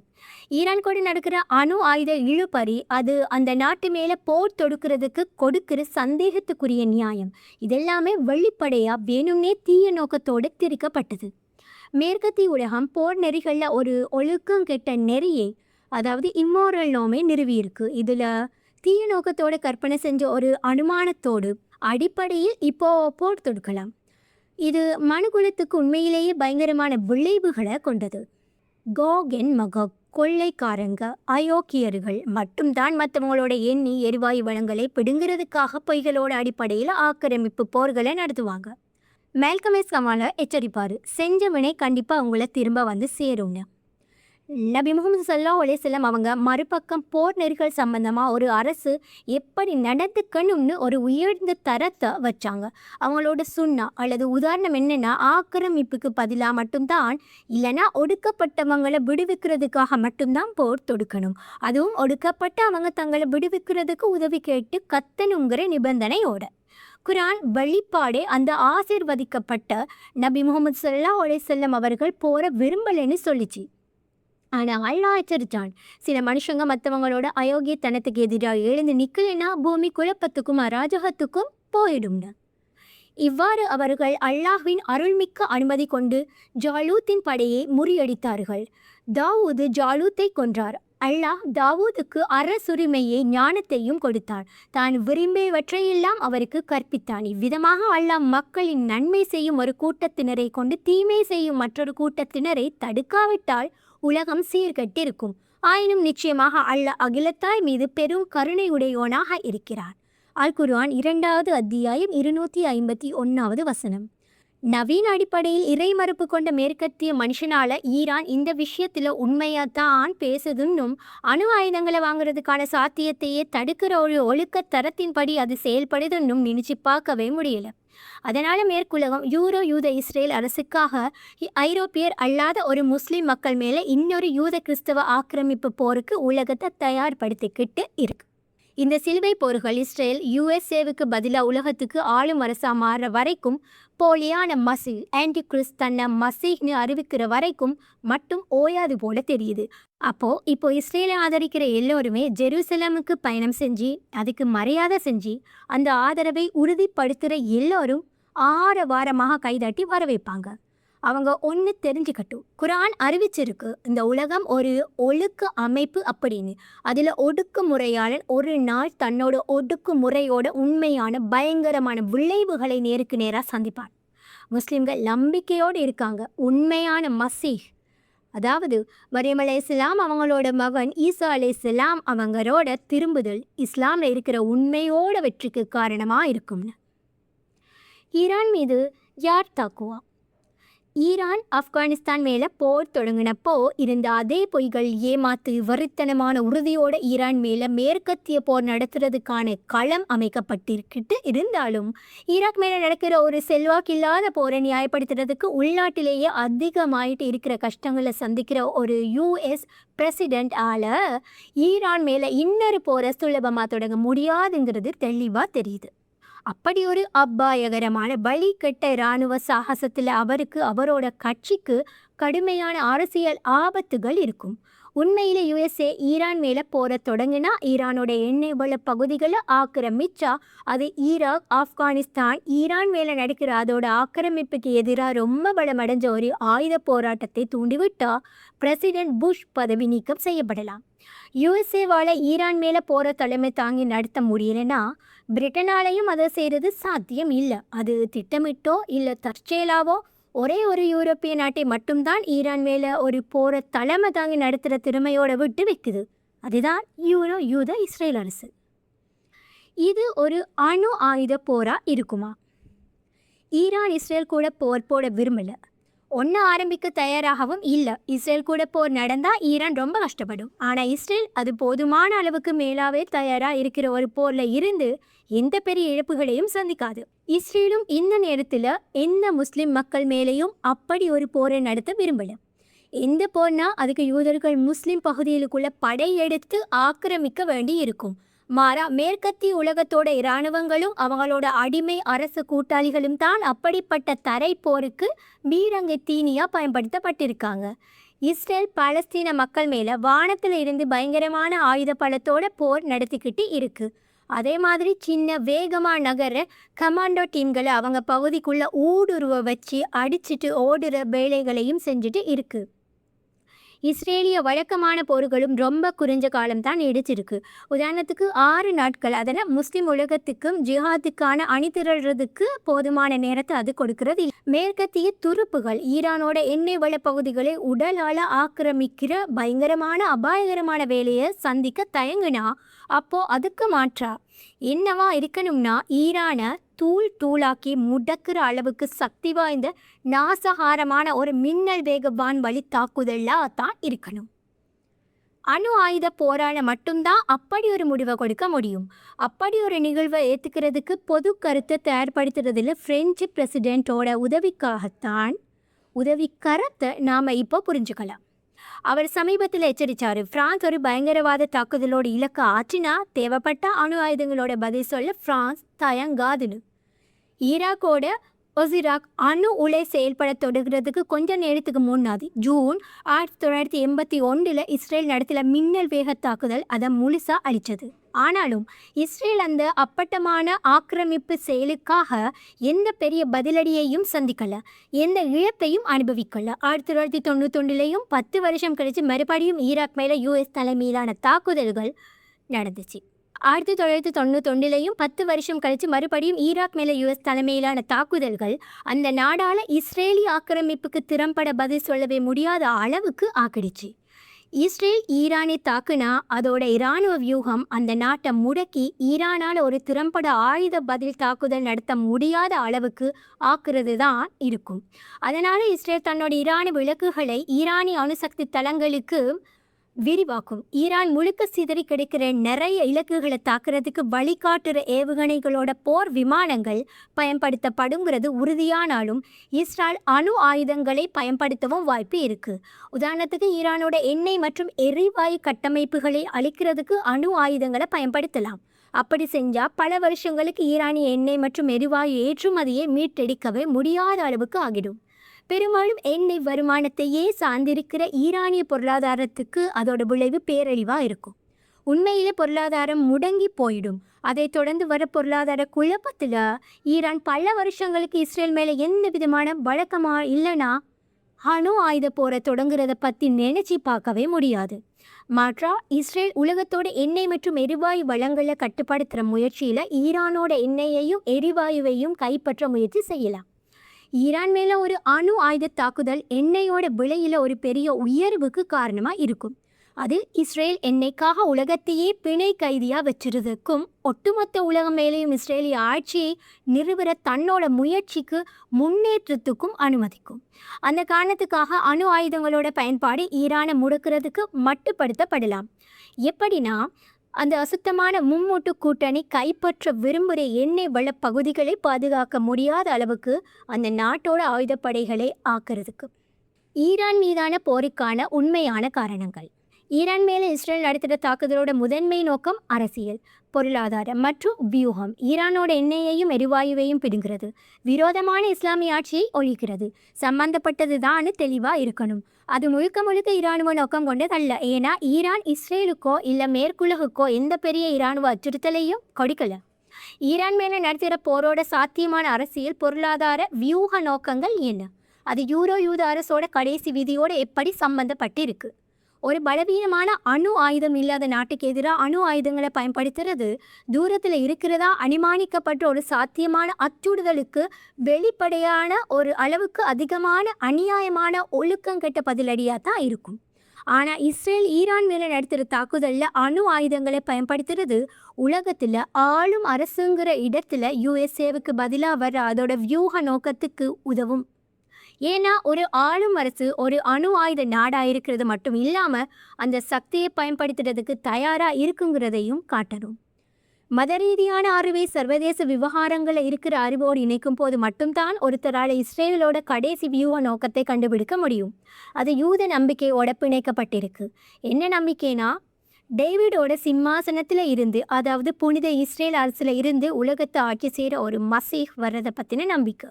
ஈரான் கூட நடக்கிற அணு ஆயுத இழுபறி அது அந்த நாட்டு மேலே போர் தொடுக்கிறதுக்கு கொடுக்கிற சந்தேகத்துக்குரிய நியாயம். இதெல்லாமே வெளிப்படையாக வேணும்னே தீய நோக்கத்தோடு திரிக்கப்பட்டது. மேற்கத்திய உலகம் போர் நெறிகளில் ஒரு ஒழுக்கம் கெட்ட நெறியை அதாவது இம்மோரல் நோமை நிறுவியிருக்கு. இதுல தீய நோக்கத்தோட கற்பனை செஞ்ச ஒரு அனுமானத்தோடு அடிப்படையில் இப்போ போர் தொடுக்கலாம். இது மனுகுலத்துக்கு உண்மையிலேயே பயங்கரமான விளைவுகளை கொண்டது. கோக் அண்ட் மகோக் கொள்ளைக்காரங்க அயோக்கியர்கள் மட்டும்தான் மற்றவங்களோட எண்ணி எரிவாயு வளங்களை பிடுங்கிறதுக்காக பொய்களோட அடிப்படையில் ஆக்கிரமிப்பு போர்களை நடத்துவாங்க. மேல்கம் எக்ஸ் கமாலை எச்சரிப்பார், செஞ்சவனை கண்டிப்பாக அவங்கள திரும்ப வந்து சேரும்னு. நபி முகமது ஸல்லல்லாஹு அலைஹி வஸல்லம் அவங்க மறுபக்கம் போர் நெறிகள் சம்பந்தமாக ஒரு அரசு எப்படி நடந்துக்கணும்னு ஒரு உயர்ந்த தரத்தை வச்சாங்க. அவங்களோட சுன்னா அல்லது உதாரணம் என்னென்னா, ஆக்கிரமிப்புக்கு பதிலாக மட்டும்தான் இல்லைன்னா ஒடுக்கப்பட்டவங்களை விடுவிக்கிறதுக்காக மட்டும்தான் போர் தொடுக்கணும். அதுவும் ஒடுக்கப்பட்ட அவங்க தங்களை விடுவிக்கிறதுக்கு உதவி கேட்டு கத்தனுங்கிற நிபந்தனையோட. குரான் வழிபாடே அந்த ஆசீர்வதிக்கப்பட்ட நபி முகமது ஸல்லல்லாஹு அலைஹி வஸல்லம் அவர்கள் போரை விரும்பலைன்னு சொல்லிச்சு. ஆனால் அல்லாஹ் எச்சரித்தான், சில மனுஷங்க மற்றவங்களோட அயோக்கியத்தனத்துக்கு எதிராக எழுந்து நிற்கலைன்னா பூமி குழப்பத்துக்கும் அராஜகத்துக்கும் போயிடும்னு. இவ்வாறு அவர்கள் அல்லாஹ்வின் அருள்மிக்க அனுமதி கொண்டு ஜாலூத்தின் படையை முறியடித்தார்கள். தாவூது ஜாலூத்தை கொன்றார். அல்லாஹ் தாவூதுக்கு அரசுரிமையை ஞானத்தையும் கொடுத்தார். தான் விரும்பியவற்றையெல்லாம் அவருக்கு கற்பித்தான். இவ்விதமாக அல்லாஹ் மக்களின் நன்மை செய்யும் ஒரு கூட்டத்தினரை கொண்டு தீமை செய்யும் மற்றொரு கூட்டத்தினரை தடுக்காவிட்டால் உலகம் சீர்கட்டிருக்கும். ஆயினும் நிச்சயமாக அல்லாஹ் அகிலத்தாய் மீது பெரும் கருணையுடையோனாக இருக்கிறார். அல் குர்ஆன் 2வது அத்தியாயம் 251வது வசனம். நவீன அடிப்படையில் இறைமறுப்பு கொண்ட மேற்கத்திய மனுஷனால ஈரான் இந்த விஷயத்தில் உண்மையாத்தான் பேசுதுன்னும் அணு ஆயுதங்களை வாங்குறதுக்கான சாத்தியத்தையே தடுக்கிற ஒரு ஒழுக்க தரத்தின்படி அது செயல்படுதுன்னும் நினைச்சு பார்க்கவே முடியல. அதனால் மேற்குலகம் யூத இஸ்ரேல் அரசுக்காக ஐரோப்பியர் அல்லாத ஒரு முஸ்லீம் மக்கள் மேலே இன்னொரு யூத கிறிஸ்தவ ஆக்கிரமிப்பு போருக்கு உலகத்தை தயார்படுத்திக்கிட்டு இருக்கு. இந்த சிலுவை போர்கள் இஸ்ரேல் யுஎஸ்ஏவுக்கு பதிலாக உலகத்துக்கு ஆளும் அரசாக மாறுற வரைக்கும், போலியான மசீஹ் ஆன்டி கிறிஸ்ட் தன்னை மசீஹ்னு அறிவிக்கிற வரைக்கும் மட்டும் ஓயாது போல தெரியுது. இப்போ இஸ்ரேலை ஆதரிக்கிற எல்லோருமே ஜெருசலமுக்கு பயணம் செஞ்சு அதுக்கு மரியாதை செஞ்சு அந்த ஆதரவை உறுதிப்படுத்துகிற எல்லோரும் ஆரவாரமாக கைதட்டி வரவேற்பாங்க. அவங்க ஒன்று தெரிஞ்சுக்கட்டும், குரான் அறிவிச்சிருக்கு இந்த உலகம் ஒரு ஒழுக்க அமைப்பு அப்படின்னு. அதில் ஒடுக்குமுறையாளன் ஒரு நாள் தன்னோட ஒடுக்குமுறையோட உண்மையான பயங்கரமான விளைவுகளை நேருக்கு நேராக சந்திப்பான். முஸ்லிம்கள் நம்பிக்கையோடு இருக்காங்க. உண்மையான மசீஹ், அதாவது மரியம் அலைஹிஸ்ஸலாம் அவங்களோட மகன் ஈசா அலைஹிஸ்ஸலாம் அவங்களோட திரும்புதல் இஸ்லாமில் இருக்கிற உண்மையோட வெற்றிக்கு காரணமாக இருக்கும்னு. ஈரான் மீது யார் தாக்குவா? ஈரான் ஆப்கானிஸ்தான் மேலே போர் தொடங்கினப்போ இருந்த அதே பொய்கள், ஏமாத்து, வரித்தனமான உறுதியோட ஈரான் மேலே மேற்கத்திய போர் நடத்துறதுக்கான களம் அமைக்கப்பட்டிருக்கிட்டு இருந்தாலும், ஈராக் மேலே நடக்கிற ஒரு செல்வாக்கில்லாத போரை நியாயப்படுத்துறதுக்கு உள்நாட்டிலேயே அதிகமாயிட்டு இருக்கிற கஷ்டங்களை சந்திக்கிற ஒரு யூஎஸ் பிரசிடென்ட் ஈரான் மேலே இன்னொரு போரை சுலபமாக தொடங்க முடியாதுங்கிறது தெளிவாக தெரியுது. அப்படி ஒரு அபாயகரமான பலி கெட்ட இராணுவ சாகசத்தில் அவருக்கு அவரோட கட்சிக்கு கடுமையான அரசியல் ஆபத்துகள் இருக்கும். உண்மையில் யுஎஸ்ஏ ஈரான் மேலே போரை தொடங்கினா, ஈரானோட எண்ணெய் வள பகுதிகளை ஆக்கிரமிச்சா, அது ஈராக் ஆப்கானிஸ்தான் ஈரான் மேலே நடக்கிற அதோட ஆக்கிரமிப்புக்கு எதிராக ரொம்ப பலமடைஞ்ச ஒரு ஆயுத போராட்டத்தை தூண்டிவிட்டா பிரசிடென்ட் புஷ் பதவி நீக்கம் செய்யப்படலாம். யுஎஸ்ஏவால் ஈரான் மேலே போரை தலைமை தாங்கி நடத்த முடியலைன்னா பிரிட்டனாலையும் அதை செய்கிறது சாத்தியம் இல்லை. அது திட்டமிட்டோ இல்லை தற்செயலாவோ ஒரே ஒரு யூரோப்பிய நாட்டை மட்டும்தான் ஈரான் மேலே ஒரு போரை தலைமை தாங்கி நடத்துகிற திறமையோடு விட்டு வைக்குது. அதுதான் யூத இஸ்ரேல் அரசு. இது ஒரு அணு ஆயுத போராக இருக்குமா? ஈரான் இஸ்ரேல் கூட போர் போட விரும்பலை, ஒன்று ஆரம்பிக்க தயாராகவும் இல்லை. இஸ்ரேல் கூட போர் நடந்தால் ஈரான் ரொம்ப கஷ்டப்படும். ஆனால் இஸ்ரேல் அது போதுமான அளவுக்கு மேலாவே தயாராக இருக்கிற ஒரு போரில் இருந்து எந்த பெரிய இழப்புகளையும் சந்திக்காது. இஸ்ரேலும் இந்த நேரத்தில் எந்த முஸ்லிம் மக்கள் மேலேயும் அப்படி ஒரு போரை நடத்த விரும்பலை. எந்த போர்னா அதுக்கு யூதர்கள் முஸ்லிம் பகுதிகளுக்குள்ள படையெடுத்து ஆக்கிரமிக்க வேண்டி இருக்கும். மாறா மேற்கத்திய உலகத்தோட இராணுவங்களும் அவங்களோட அடிமை அரசு கூட்டாளிகளும் தான் அப்படிப்பட்ட தரை போருக்கு பீரங்கை தீனியாக பயன்படுத்தப்பட்டிருக்காங்க. இஸ்ரேல் பாலஸ்தீன மக்கள் மேலே வானத்தில் இருந்து பயங்கரமான ஆயுத பலத்தோட போர் நடத்திக்கிட்டு இருக்கு. அதே மாதிரி சின்ன வேகமாக நகர கமாண்டோ டீம்களை அவங்க பகுதிக்குள்ளே ஊடுருவ வச்சு அடிச்சுட்டு ஓடுற வேலைகளையும் செஞ்சுட்டு இருக்குது. இஸ்ரேலிய வழக்கமான போர்களும் ரொம்ப குறைஞ்ச காலம்தான் நீடிச்சிருக்கு. உதாரணத்துக்கு 6 நாட்கள். அதனால் முஸ்லிம் உலகத்துக்கும் ஜிஹாதுக்கான அணிதிரள்றதுக்கு போதுமான நேரத்தை அது கொடுக்கிறது. மேற்கத்திய துருப்புகள் ஈரானோட எண்ணெய் வள பகுதிகளை உடலால ஆக்கிரமிக்கிற பயங்கரமான அபாயகரமான வேலையை சந்திக்க தயங்குனா அப்போ அதுக்கு மாற்றா என்னவா இருக்கணும்னா ஈரானை தூள் தூளாக்கி முடக்கிற அளவுக்கு சக்தி வாய்ந்த நாசகாரமான ஒரு மின்னல் வேக வான்வழி தாக்குதலாக தான் இருக்கணும். அணு ஆயுத போரால மட்டும்தான் அப்படி ஒரு முடிவை கொடுக்க முடியும். அப்படி ஒரு நிகழ்வை ஏற்றுக்கிறதுக்கு பொது கருத்தை தயார்படுத்துறதுல பிரெஞ்சு பிரசிடென்ட்டோட உதவிக்கரத்தை நாம் இப்போ புரிஞ்சுக்கலாம். அவர் சமீபத்தில் எச்சரித்தார், பிரான்ஸ் ஒரு பயங்கரவாத தாக்குதலோட இலக்கை ஆற்றினா தேவைப்பட்ட அணு ஆயுதங்களோட பதில் சொல்ல பிரான்ஸ் தயங்காதுன்னு. ஈராக்கோட ஒசிராக் அணு உலை செயல்பட தொடங்குறதுக்கு கொஞ்ச நேரத்துக்கு முன்னாடி ஜூன் 1981 இஸ்ரேல் நடத்தின மின்னல் வேக தாக்குதல் அதை முழுசா அழிச்சது. ஆனாலும் இஸ்ரேல் அந்த அப்பட்டமான ஆக்கிரமிப்பு செயலுக்காக எந்த பெரிய பதிலடியையும் சந்திக்கல, எந்த இழப்பையும் அனுபவிக்கல. 1991 10 வருஷம் கழிச்சு மறுபடியும் ஈராக் மேலே US தலைமையிலான தாக்குதல்கள் நடந்துச்சு. 1991 10 வருஷம் கழிச்சு மறுபடியும் ஈராக் மேலே US தலைமையிலான தாக்குதல்கள் அந்த நாடால இஸ்ரேலி ஆக்கிரமிப்புக்கு திறம்பட பதில் சொல்லவே முடியாத அளவுக்கு ஆக்கிடுச்சு. இஸ்ரேல் ஈரானை தாக்குனா அதோட இராணுவ வியூகம் அந்த நாட்டை முடக்கி ஈரானால் ஒரு திறம்பட ஆயுத பதில் தாக்குதல் நடத்த முடியாத அளவுக்கு ஆக்குறது தான் இருக்கும். அதனால் இஸ்ரேல் தன்னோட இராணுவ இலக்குகளை ஈரானிய அணுசக்தி தளங்களுக்கு விரிவாக்கும். ஈரான் முழுக்க சிதறி கிடைக்கிற நிறைய இலக்குகளை தாக்குறதுக்கு வழிகாட்டுற ஏவுகணைகளோட போர் விமானங்கள் பயன்படுத்தப்படுங்கிறது உறுதியானாலும் இஸ்ரேல் அணு ஆயுதங்களை பயன்படுத்தவும் வாய்ப்பு இருக்கு. உதாரணத்துக்கு ஈரானோட எண்ணெய் மற்றும் எரிவாயு கட்டமைப்புகளை அழிக்கிறதுக்கு அணு ஆயுதங்களை பயன்படுத்தலாம். அப்படி செஞ்சால் பல வருஷங்களுக்கு ஈரானிய எண்ணெய் மற்றும் எரிவாயு ஏற்றுமதியை மீட்டெடுக்கவே முடியாத அளவுக்கு ஆகிடும். பெரும்பாலும் எண்ணெய் வருமானத்தையே சார்ந்திருக்கிற ஈரானிய பொருளாதாரத்துக்கு அதோட விளைவு பேரழிவாக இருக்கும். உண்மையிலே பொருளாதாரம் முடங்கி போயிடும். அதை தொடர்ந்து வர பொருளாதார குழப்பத்தில் ஈரான் பல வருஷங்களுக்கு இஸ்ரேல் மேலே எந்த விதமான வழக்கமாக இல்லைன்னா அணு ஆயுத போரை தொடங்குறத பற்றி நினைச்சி பார்க்கவே முடியாது. மாற்றா இஸ்ரேல் உலகத்தோட எண்ணெய் மற்றும் எரிவாயு வளங்களை கட்டுப்படுத்துகிற முயற்சியில் ஈரானோட எண்ணெயையும் எரிவாயுவையும் கைப்பற்ற முயற்சி செய்யலாம். ஈரான் மேலே ஒரு அணு ஆயுத தாக்குதல் எண்ணெயோட விலையில் ஒரு பெரிய உயர்வுக்கு காரணமாக இருக்கும். அது இஸ்ரேல் எண்ணெய்க்காக உலகத்தையே பிணை கைதியாக வச்சிருதுக்கும் ஒட்டுமொத்த உலகம் மேலேயும் இஸ்ரேலிய ஆட்சியை நிறுவற தன்னோட முயற்சிக்கு முன்னேற்றத்துக்கும் அனுமதிக்கும். அந்த காரணத்துக்காக அணு ஆயுதங்களோட பயன்பாடு ஈரானை முடக்கிறதுக்கு மட்டுப்படுத்தப்படலாம். எப்படின்னா அந்த அசுத்தமான மும்மூட்டு கூட்டணி கைப்பற்ற விரும்புகிற எண்ணெய் வள பகுதிகளை பாதுகாக்க முடியாத அளவுக்கு அந்த நாட்டோட ஆயுதப்படைகளை ஆக்கிறதுக்கு. ஈரான் மீதான போருக்கான உண்மையான காரணங்கள். ஈரான் மேலே இஸ்ரேல் நடத்துகிற தாக்குதலோட முதன்மை நோக்கம் அரசியல், பொருளாதாரம் மற்றும் வியூகம். ஈரானோட எண்ணெயையும் எரிவாயுவையும் பிடுங்கிறது, விரோதமான இஸ்லாமிய ஆட்சியை ஒழிக்கிறது சம்பந்தப்பட்டது தான் தெளிவாக இருக்கணும். அது முழுக்க இராணுவ நோக்கம் கொண்டதல்ல. ஏன்னா ஈரான் இஸ்ரேலுக்கோ இல்லை மேற்குலகுக்கோ எந்த பெரிய இராணுவ அச்சுறுத்தலையும் கொடுக்கல. ஈரான் மேலே நடத்துகிற போரோட சாத்தியமான அரசியல், பொருளாதார வியூக நோக்கங்கள் என்ன? அது யூத அரசோட கடைசி விதியோடு எப்படி சம்பந்தப்பட்டிருக்கு? ஒரு பலவீனமான அணு ஆயுதம் இல்லாத நாட்டுக்கு எதிராக அணு ஆயுதங்களை பயன்படுத்துறது தூரத்தில் இருக்கிறதா அனுமானிக்கப்பட்ட ஒரு சாத்தியமான அச்சுறுத்தலுக்கு வெளிப்படையான ஒரு அளவுக்கு அதிகமான அநியாயமான ஒழுக்கங்கெட்ட பதிலடியாக தான் இருக்கும். ஆனால் இஸ்ரேல் ஈரான் மேலே நடத்துகிற தாக்குதலில் அணு ஆயுதங்களை பயன்படுத்துறது உலகத்தில் ஆளும் அரசுங்கிற இடத்துல USAவுக்கு பதிலாக வர அதோட வியூக நோக்கத்துக்கு உதவும். ஏன்னா ஒரு ஆளும் அரசு ஒரு அணு ஆயுத நாடாக இருக்கிறது மட்டும் இல்லாமல் அந்த சக்தியை பயன்படுத்துறதுக்கு தயாராக இருக்குங்கிறதையும் காட்டணும். மத ரீதியான அறிவை சர்வதேச விவகாரங்களில் இருக்கிற அறிவோடு இணைக்கும் போது மட்டும்தான் ஒருத்தரால் இஸ்ரேலோட கடைசி வியூக நோக்கத்தை கண்டுபிடிக்க முடியும். அது யூத நம்பிக்கையோட பிணைக்கப்பட்டிருக்கு. என்ன நம்பிக்கைனா டேவிடோட சிம்மாசனத்தில் இருந்து, அதாவது புனித இஸ்ரேல் அரசில் இருந்து உலகத்தை ஆட்சி செய்கிற ஒரு மசீஹ் வர்றதை பற்றின நம்பிக்கை.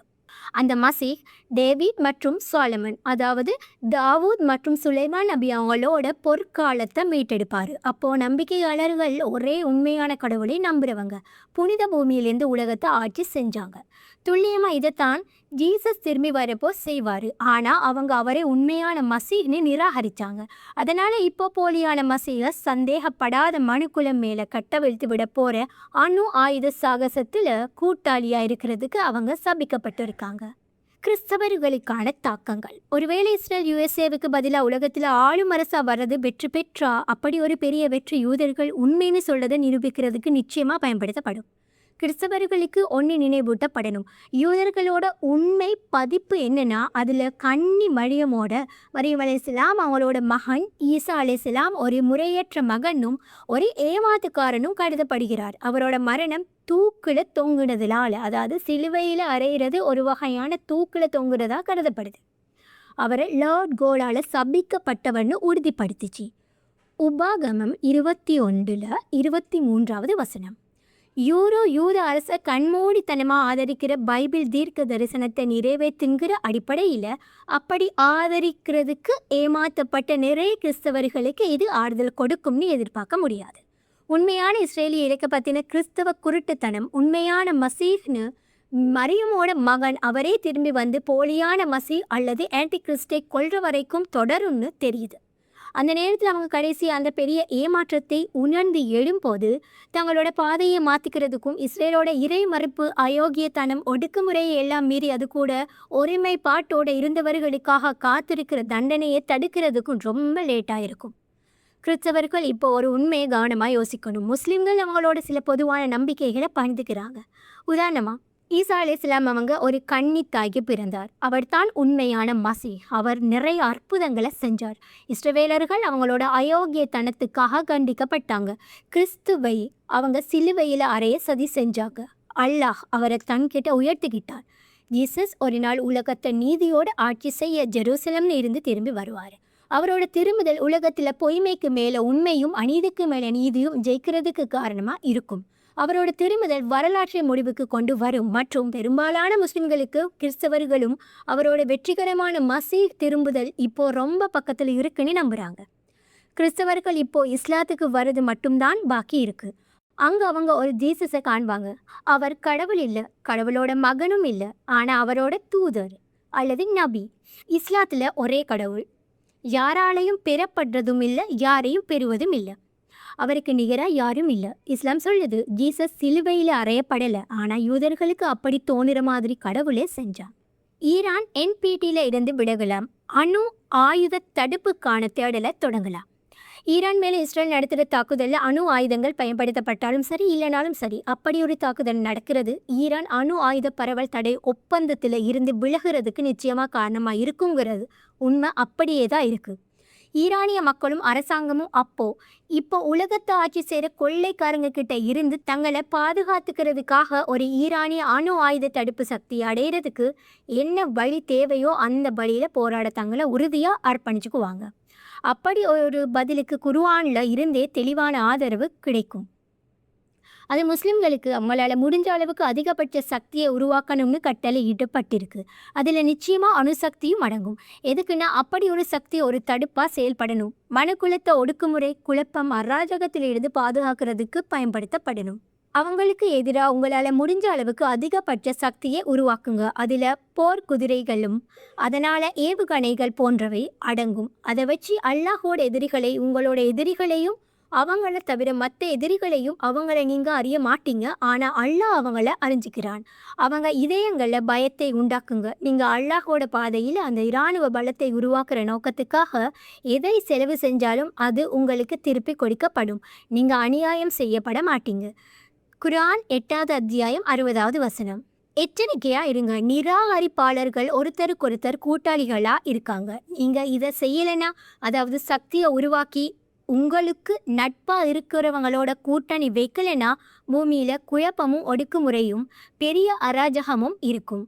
அந்த மசீஹ் டேவிட் மற்றும் சாலமன், அதாவது தாவூத் மற்றும் சுலைமான் நபி அவங்களோட பொற்காலத்தை மீட்டெடுப்பார். அப்போது நம்பிக்கையாளர்கள் ஒரே உண்மையான கடவுளை நம்புகிறவங்க புனித பூமியிலேருந்து உலகத்தை ஆட்சி செஞ்சாங்க. துல்லியமா இதைத்தான் ஜீசஸ் திரும்பி வரப்போ செய்வாரு. ஆனா அவங்க அவரை உண்மையான மசீஹ்னு நிராகரிச்சாங்க. அதனால இப்போ போலியான மசீஹ சந்தேகப்படாத மனுக்குலம் மேல கட்டவிழ்த்து விட போற அணு ஆயுத சாகசத்துல கூட்டாளியா இருக்கிறதுக்கு அவங்க சபிக்கப்பட்டிருக்காங்க. கிறிஸ்தவர்களுக்கான தாக்கங்கள். ஒருவேளை இஸ்ரேல் யுஎஸ்ஏவுக்கு பதிலாக உலகத்தில் ஆளும் அரசா வர்றது வெற்றி பெற்றா அப்படி ஒரு பெரிய வெற்றி யூதர்கள் உண்மைன்னு சொல்றதை நிரூபிக்கிறதுக்கு நிச்சயமா பயன்படுத்தப்படும். கிறிஸ்தவர்களுக்கு ஒன்று நினைவூட்டப்படணும். யூதர்களோட உண்மை பதிப்பு என்னன்னா அதில் கன்னி மரியம் அலைஹிஸ்ஸலாம் அவங்களோட மகன் ஈசா அலைஹிஸ்ஸலாம் ஒரு முறையற்ற மகனும் ஒரு ஏமாத்துக்காரனும் கருதப்படுகிறார். அவரோட மரணம் தூக்கில் தொங்குனதுனால, அதாவது சிலுவையில் அறையிறது ஒரு வகையான தூக்கில் தொங்குறதா கருதப்படுது. அவரை லார்ட் கோலால சபிக்கப்பட்டவர்னு உறுதிப்படுத்திச்சு. உபாகமம் 21:23 வசனம். யூத அரச கண்மூடித்தனமாக ஆதரிக்கிற பைபிள் தீர்க்க தரிசனத்தை நிறைவேற்றுங்கிற அடிப்படையில் அப்படி ஆதரிக்கிறதுக்கு ஏமாற்றப்பட்ட நிறைய கிறிஸ்தவர்களுக்கு இது ஆறுதல் கொடுக்கும்னு எதிர்பார்க்க முடியாது. உண்மையான இஸ்ரேலிய இலக்க பற்றின கிறிஸ்தவ குருட்டுத்தனம், உண்மையான மசீஹ்னு மரியமோட மகன் அவரே திரும்பி வந்து போலியான மசீஹ் அல்லது ஆன்டி கிறிஸ்டை கொல்ற வரைக்கும் தொடரும்னு தெரியுது. அந்த நேரத்தில் அவங்க கடைசி அந்த பெரிய ஏமாற்றத்தை உணர்ந்து எழும்போது தங்களோட பாதையை மாற்றிக்கிறதுக்கும் இஸ்ரேலோட இறை மறுப்பு, அயோக்கியத்தனம், ஒடுக்குமுறையை எல்லாம் மீறி அது கூட ஒருமைப்பாட்டோட இருந்தவர்களுக்காக காத்திருக்கிற தண்டனையை தடுக்கிறதுக்கும் ரொம்ப லேட்டாக இருக்கும். கிறிஸ்தவர்கள் இப்போ ஒரு உண்மையை கவனமாக யோசிக்கணும். முஸ்லீம்கள் அவங்களோட சில பொதுவான நம்பிக்கைகளை பகிர்ந்துக்கிறாங்க. உதாரணமாக ஈசா அலைஹிஸ்ஸலாம் அவங்க ஒரு கன்னித்தாய்க்கு பிறந்தார். அவர் தான் உண்மையான மசீஹ். அவர் நிறைய அற்புதங்களை செஞ்சார். இஸ்ரவேலர்கள் அவங்களோட அயோக்கியத்தனத்துக்காக கண்டிக்கப்பட்டாங்க. கிறிஸ்துவை அவங்க சிலுவையில் அறைய சதி செஞ்சாங்க. அல்லாஹ் அவரை தன்கிட்ட உயர்த்திக்கிட்டார். ஜீசஸ் ஒரு நாள் உலகத்தை நீதியோட ஆட்சி செய்ய ஜெருசலம்னு இருந்து திரும்பி வருவார். அவரோட திரும்புதல் உலகத்தில் பொய்மைக்கு மேலே உண்மையும் அநீதிக்கு மேலே நீதியும் ஜெயிக்கிறதுக்கு காரணமாக இருக்கும். அவரோட திரும்புதல் வரலாற்றை முடிவுக்கு கொண்டு வரும் மற்றும் பெரும்பாலான முஸ்லிம்களுக்கு கிறிஸ்தவர்களும் அவரோட வெற்றிகரமான மசீஹ் திரும்புதல் இப்போ ரொம்ப பக்கத்தில் இருக்குன்னு நம்புகிறாங்க. கிறிஸ்தவர்கள் இப்போ இஸ்லாத்துக்கு வர்றது மட்டும்தான் பாக்கி இருக்குது. அங்கே அவங்க ஒரு ஜீசஸை காண்பாங்க. அவர் கடவுள் இல்லை, கடவுளோட மகனும் இல்லை, ஆனால் அவரோட தூதர் அல்லது நபி. இஸ்லாத்தில் ஒரே கடவுள், யாராலையும் பெறப்படுறதும் இல்லை, யாரையும் பெறுவதும் இல்லை, அவருக்கு நிகராக யாரும் இல்லை. இஸ்லாம் சொல்லுது ஜீசஸ் சிலுவையில் அறையப்படலை, ஆனால் யூதர்களுக்கு அப்படி தோணுற மாதிரி கடவுளே செஞ்சான். ஈரான் என்பிடியில் இருந்து விலகலாம். அணு ஆயுத தடுப்புக்கான தேடலை தொடங்கலாம். ஈரான் மேலே இஸ்ரேல் நடத்துகிற தாக்குதலில் அணு ஆயுதங்கள் பயன்படுத்தப்பட்டாலும் சரி இல்லைனாலும் சரி, அப்படி ஒரு தாக்குதல் நடக்கிறது ஈரான் அணு ஆயுத பரவல் தடை ஒப்பந்தத்தில் இருந்து விலகிறதுக்கு நிச்சயமாக காரணமாக இருக்குங்கிறது உண்மை அப்படியே தான் இருக்குது. ஈரானிய மக்களும் அரசாங்கமும் இப்போ உலகத்தை ஆட்சி செய்கிற கொள்ளைக்காரங்க கிட்ட இருந்து தங்களை பாதுகாத்துக்கிறதுக்காக ஒரு ஈரானிய அணு ஆயுத தடுப்பு சக்தி அடையிறதுக்கு என்ன வழி தேவையோ அந்த வழியில் போராட தங்களை உறுதியாக அர்ப்பணிச்சுக்குவாங்க. அப்படி ஒரு பதிலுக்கு குர்ஆனில் இருந்தே தெளிவான ஆதரவு கிடைக்கும். அது முஸ்லிம்களுக்கு அவங்களால முடிஞ்ச அளவுக்கு அதிகபட்ச சக்தியை உருவாக்கணும்னு கட்டளை இடப்பட்டிருக்கு. அதில் நிச்சயமாக அணுசக்தியும் அடங்கும். எதுக்குன்னா அப்படி ஒரு சக்தி ஒரு தடுப்பாக செயல்படணும். மனுக்குலத்தை ஒடுக்குமுறை, குழப்பம், அராஜகத்திலிருந்து பாதுகாக்கிறதுக்கு பயன்படுத்தப்படணும். அவங்களுக்கு எதிராக உங்களால் முடிஞ்ச அளவுக்கு அதிகபட்ச சக்தியை உருவாக்குங்க. அதில் போர் குதிரைகளும் அதனால் ஏவுகணைகள் போன்றவை அடங்கும். அதை வச்சு அல்லாஹோட எதிரிகளை, உங்களோட எதிரிகளையும் அவங்கள தவிர மற்ற எதிரிகளையும் அவங்கள நீங்கள் அறிய மாட்டீங்க. ஆனால் அல்லாஹ் அவங்கள அறிஞ்சிக்கிறான். அவங்க இதயங்களில் பயத்தை உண்டாக்குங்க. நீங்கள் அல்லாஹோட பாதையில் அந்த இராணுவ பலத்தை உருவாக்குற நோக்கத்துக்காக எதை செலவு செஞ்சாலும் அது உங்களுக்கு திருப்பி கொடுக்கப்படும். நீங்கள் அநியாயம் செய்யப்பட மாட்டீங்க. குர்ஆன் 8வது அத்தியாயம் 60வது வசனம். எச்சரிக்கையாக இருங்க. நிராகரிப்பாளர்கள் ஒருத்தருக்கொருத்தர் கூட்டாளிகளாக இருக்காங்க. நீங்கள் இதை செய்யலைன்னா, அதாவது சக்தியை உருவாக்கி உங்களுக்கு நட்பாக இருக்கிறவங்களோட கூட்டணி வைக்கலைன்னா பூமியில் குழப்பமும் ஒடுக்குமுறையும் பெரிய அராஜகமும் இருக்கும்.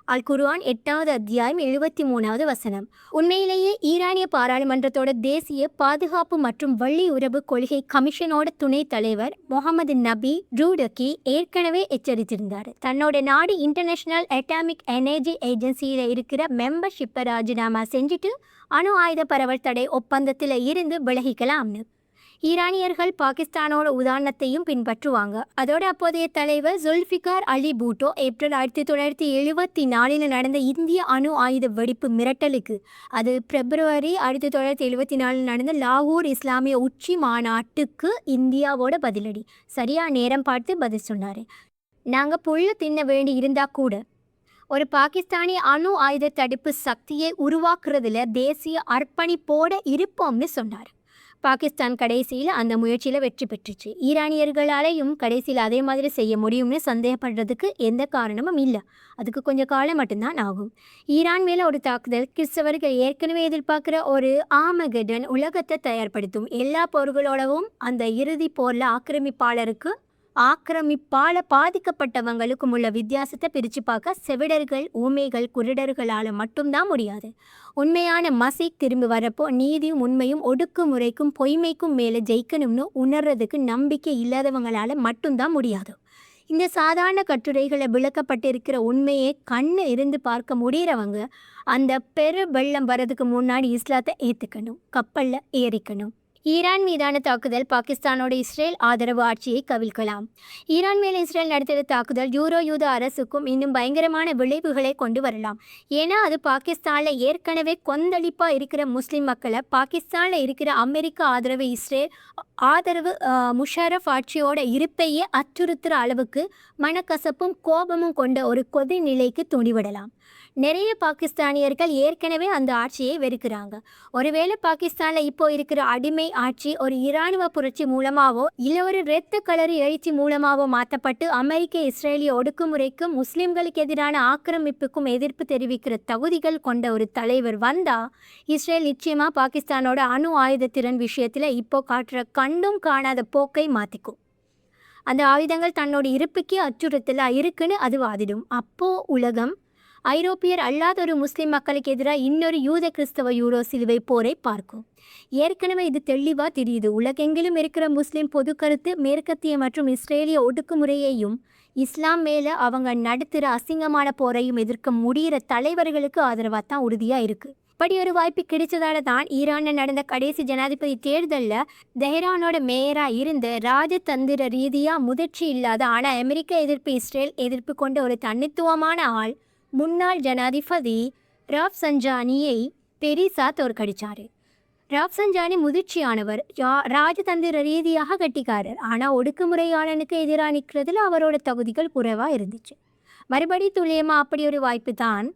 அல் குர்ஆன் 8வது அத்தியாயம் 73வது வசனம். உண்மையிலேயே ஈரானிய பாராளுமன்றத்தோட தேசிய பாதுகாப்பு மற்றும் வெளியுறவு கொள்கை கமிஷனோட துணைத் தலைவர் முகமது நபி ரூடக்கி ஏற்கனவே எச்சரித்திருந்தார். தன்னோட நாடு இன்டர்நேஷனல் அட்டாமிக் எனர்ஜி ஏஜென்சியில் இருக்கிற மெம்பர்ஷிப்பை ராஜினாமா செஞ்சுட்டு அணு ஆயுத பரவல் தடை ஒப்பந்தத்தில் இருந்து விலகிக்கலாம்னு. ஈரானியர்கள் பாகிஸ்தானோட உதாரணத்தையும் பின்பற்றுவாங்க. அதோட அப்போதைய தலைவர் ஜுல்ஃபிகார் அலி பூட்டோ ஏப்ரல் 1974 நடந்த இந்திய அணு ஆயுத வெடிப்பு மிரட்டலுக்கு, அது பிப்ரவரி 1974 நடந்த லாகூர் இஸ்லாமிய உச்சி மாநாட்டுக்கு இந்தியாவோட பதிலடி. சரியா நேரம் பார்த்து பதில் சொன்னார். நாங்கள் புல்லு தின்ன வேண்டி இருந்தா கூட ஒரு பாகிஸ்தானிய அணு ஆயுத தடுப்பு சக்தியை உருவாக்குறதுல தேசிய அர்ப்பணிப்போட இருப்போம்னு சொன்னார். பாகிஸ்தான் கடைசியில் அந்த முயற்சியில் வெற்றி பெற்றுச்சு. ஈரானியர்களாலையும் கடைசியில் அதே மாதிரி செய்ய முடியும்னு சந்தேகப்படுறதுக்கு எந்த காரணமும் இல்லை. அதுக்கு கொஞ்சம் காலம் மட்டும்தான் ஆகும். ஈரான் மேலே ஒரு தாக்குதல் கிறிஸ்தவர்கள் ஏற்கனவே எதிர்பார்க்குற ஒரு ஆமகடன் உலகத்தை தயார்படுத்தும். எல்லா போர்களோடவும் அந்த இறுதி போரில் ஆக்கிரமிப்பால் பாதிக்கப்பட்டவங்களுக்கும் உள்ள வித்தியாசத்தை பிரித்து பார்க்க செவிடர்கள், ஊமைகள், குருடர்களால் மட்டும்தான் முடியாது. உண்மையான மசீக் திரும்பி வரப்போ நீதியும் உண்மையும் ஒடுக்குமுறைக்கும் பொய்மைக்கும் மேலே ஜெயிக்கணும்னு உணர்றதுக்கு நம்பிக்கை இல்லாதவங்களால் மட்டும்தான் முடியாது. இந்த சாதாரண கட்டுரைகளை விளக்கப்பட்டிருக்கிற உண்மையை கண்ணு இருந்து பார்க்க முடிகிறவங்க அந்த பெரு வெள்ளம் வரதுக்கு முன்னாடி இஸ்லாத்தை ஏற்றுக்கணும், கப்பலில் ஏறிக்கணும். ஈரான் மீதான தாக்குதல் பாகிஸ்தானோட இஸ்ரேல் ஆதரவு ஆட்சியை கவிழ்க்கலாம். ஈரான் மேல் இஸ்ரேல் நடத்திய தாக்குதல் யூத அரசுக்கும் இன்னும் பயங்கரமான விளைவுகளை கொண்டு வரலாம். ஏன்னா அது பாகிஸ்தானில் ஏற்கனவே கொந்தளிப்பாக இருக்கிற முஸ்லீம் மக்களை, பாகிஸ்தானில் இருக்கிற அமெரிக்க ஆதரவு இஸ்ரேல் ஆதரவு முஷரஃப் ஆட்சியோட இருப்பையே அச்சுறுத்துகிற அளவுக்கு மனக்கசப்பும் கோபமும் கொண்ட ஒரு கொதி நிலைக்கு தூண்டிவிடலாம். நிறைய பாகிஸ்தானியர்கள் ஏற்கனவே அந்த ஆட்சியை வெறுக்கிறாங்க. ஒருவேளை பாகிஸ்தானில் இப்போ இருக்கிற அடிமை ஆட்சி ஒரு இராணுவ புரட்சி மூலமாவோ இல்லை ஒரு இரத்த களரி எழுச்சி மூலமாவோ மாற்றப்பட்டு அமெரிக்க இஸ்ரேலிய ஒடுக்குமுறைக்கும் முஸ்லிம்களுக்கு எதிரான ஆக்கிரமிப்புக்கும் எதிர்ப்பு தெரிவிக்கிற தகுதிகள் கொண்ட ஒரு தலைவர் வந்தால் இஸ்ரேல் நிச்சயமாக பாகிஸ்தானோட அணு ஆயுத திறன் விஷயத்தில் இப்போ காட்டுற கண்டும் காணாத போக்கை மாற்றிக்கும். அந்த ஆயுதங்கள் தன்னோட இருப்புக்கே அச்சுறுத்தலாக இருக்குன்னு அது வாதிடும். அப்போது உலகம் ஐரோப்பியர் அல்லாத ஒரு முஸ்லிம் மக்களுக்கு எதிராக இன்னொரு யூத கிறிஸ்தவ யூரோ சிலுவை போரை பார்க்கும். ஏற்கனவே இது தெளிவாக தெரியுது. உலகெங்கிலும் இருக்கிற முஸ்லிம் பொது கருத்து மேற்கத்திய மற்றும் இஸ்ரேலிய ஒடுக்குமுறையையும் இஸ்லாம் மேலே அவங்க நடத்துகிற அசிங்கமான போரையும் எதிர்க்க முடிகிற தலைவர்களுக்கு ஆதரவாக தான் உறுதியாக இருக்குது. இப்படி ஒரு வாய்ப்பு கிடைச்சதால தான் ஈரானில் நடந்த கடைசி ஜனாதிபதி தேர்தலில் தெஹ்ரானோட மேயராக இருந்த ராஜதந்திர ரீதியாக முதிர்ச்சி இல்லாத ஆனால் அமெரிக்க எதிர்ப்பு இஸ்ரேல் எதிர்ப்பு கொண்ட ஒரு தனித்துவமான ஆள் முன்னாள் ஜனாதிபதி ராஃப்சஞ்சானியை பெரிசா தோற்கடித்தார். ராஃப்சஞ்சானி முதிர்ச்சியானவர், ராஜதந்திர ரீதியாக கட்டிக்காரர். ஆனால் ஒடுக்குமுறையாளனுக்கு எதிராக நிற்கிறதுல அவரோட தகுதிகள் குறைவாக இருந்துச்சு. மறுபடி துல்லியமாக அப்படி ஒரு வாய்ப்பு தான்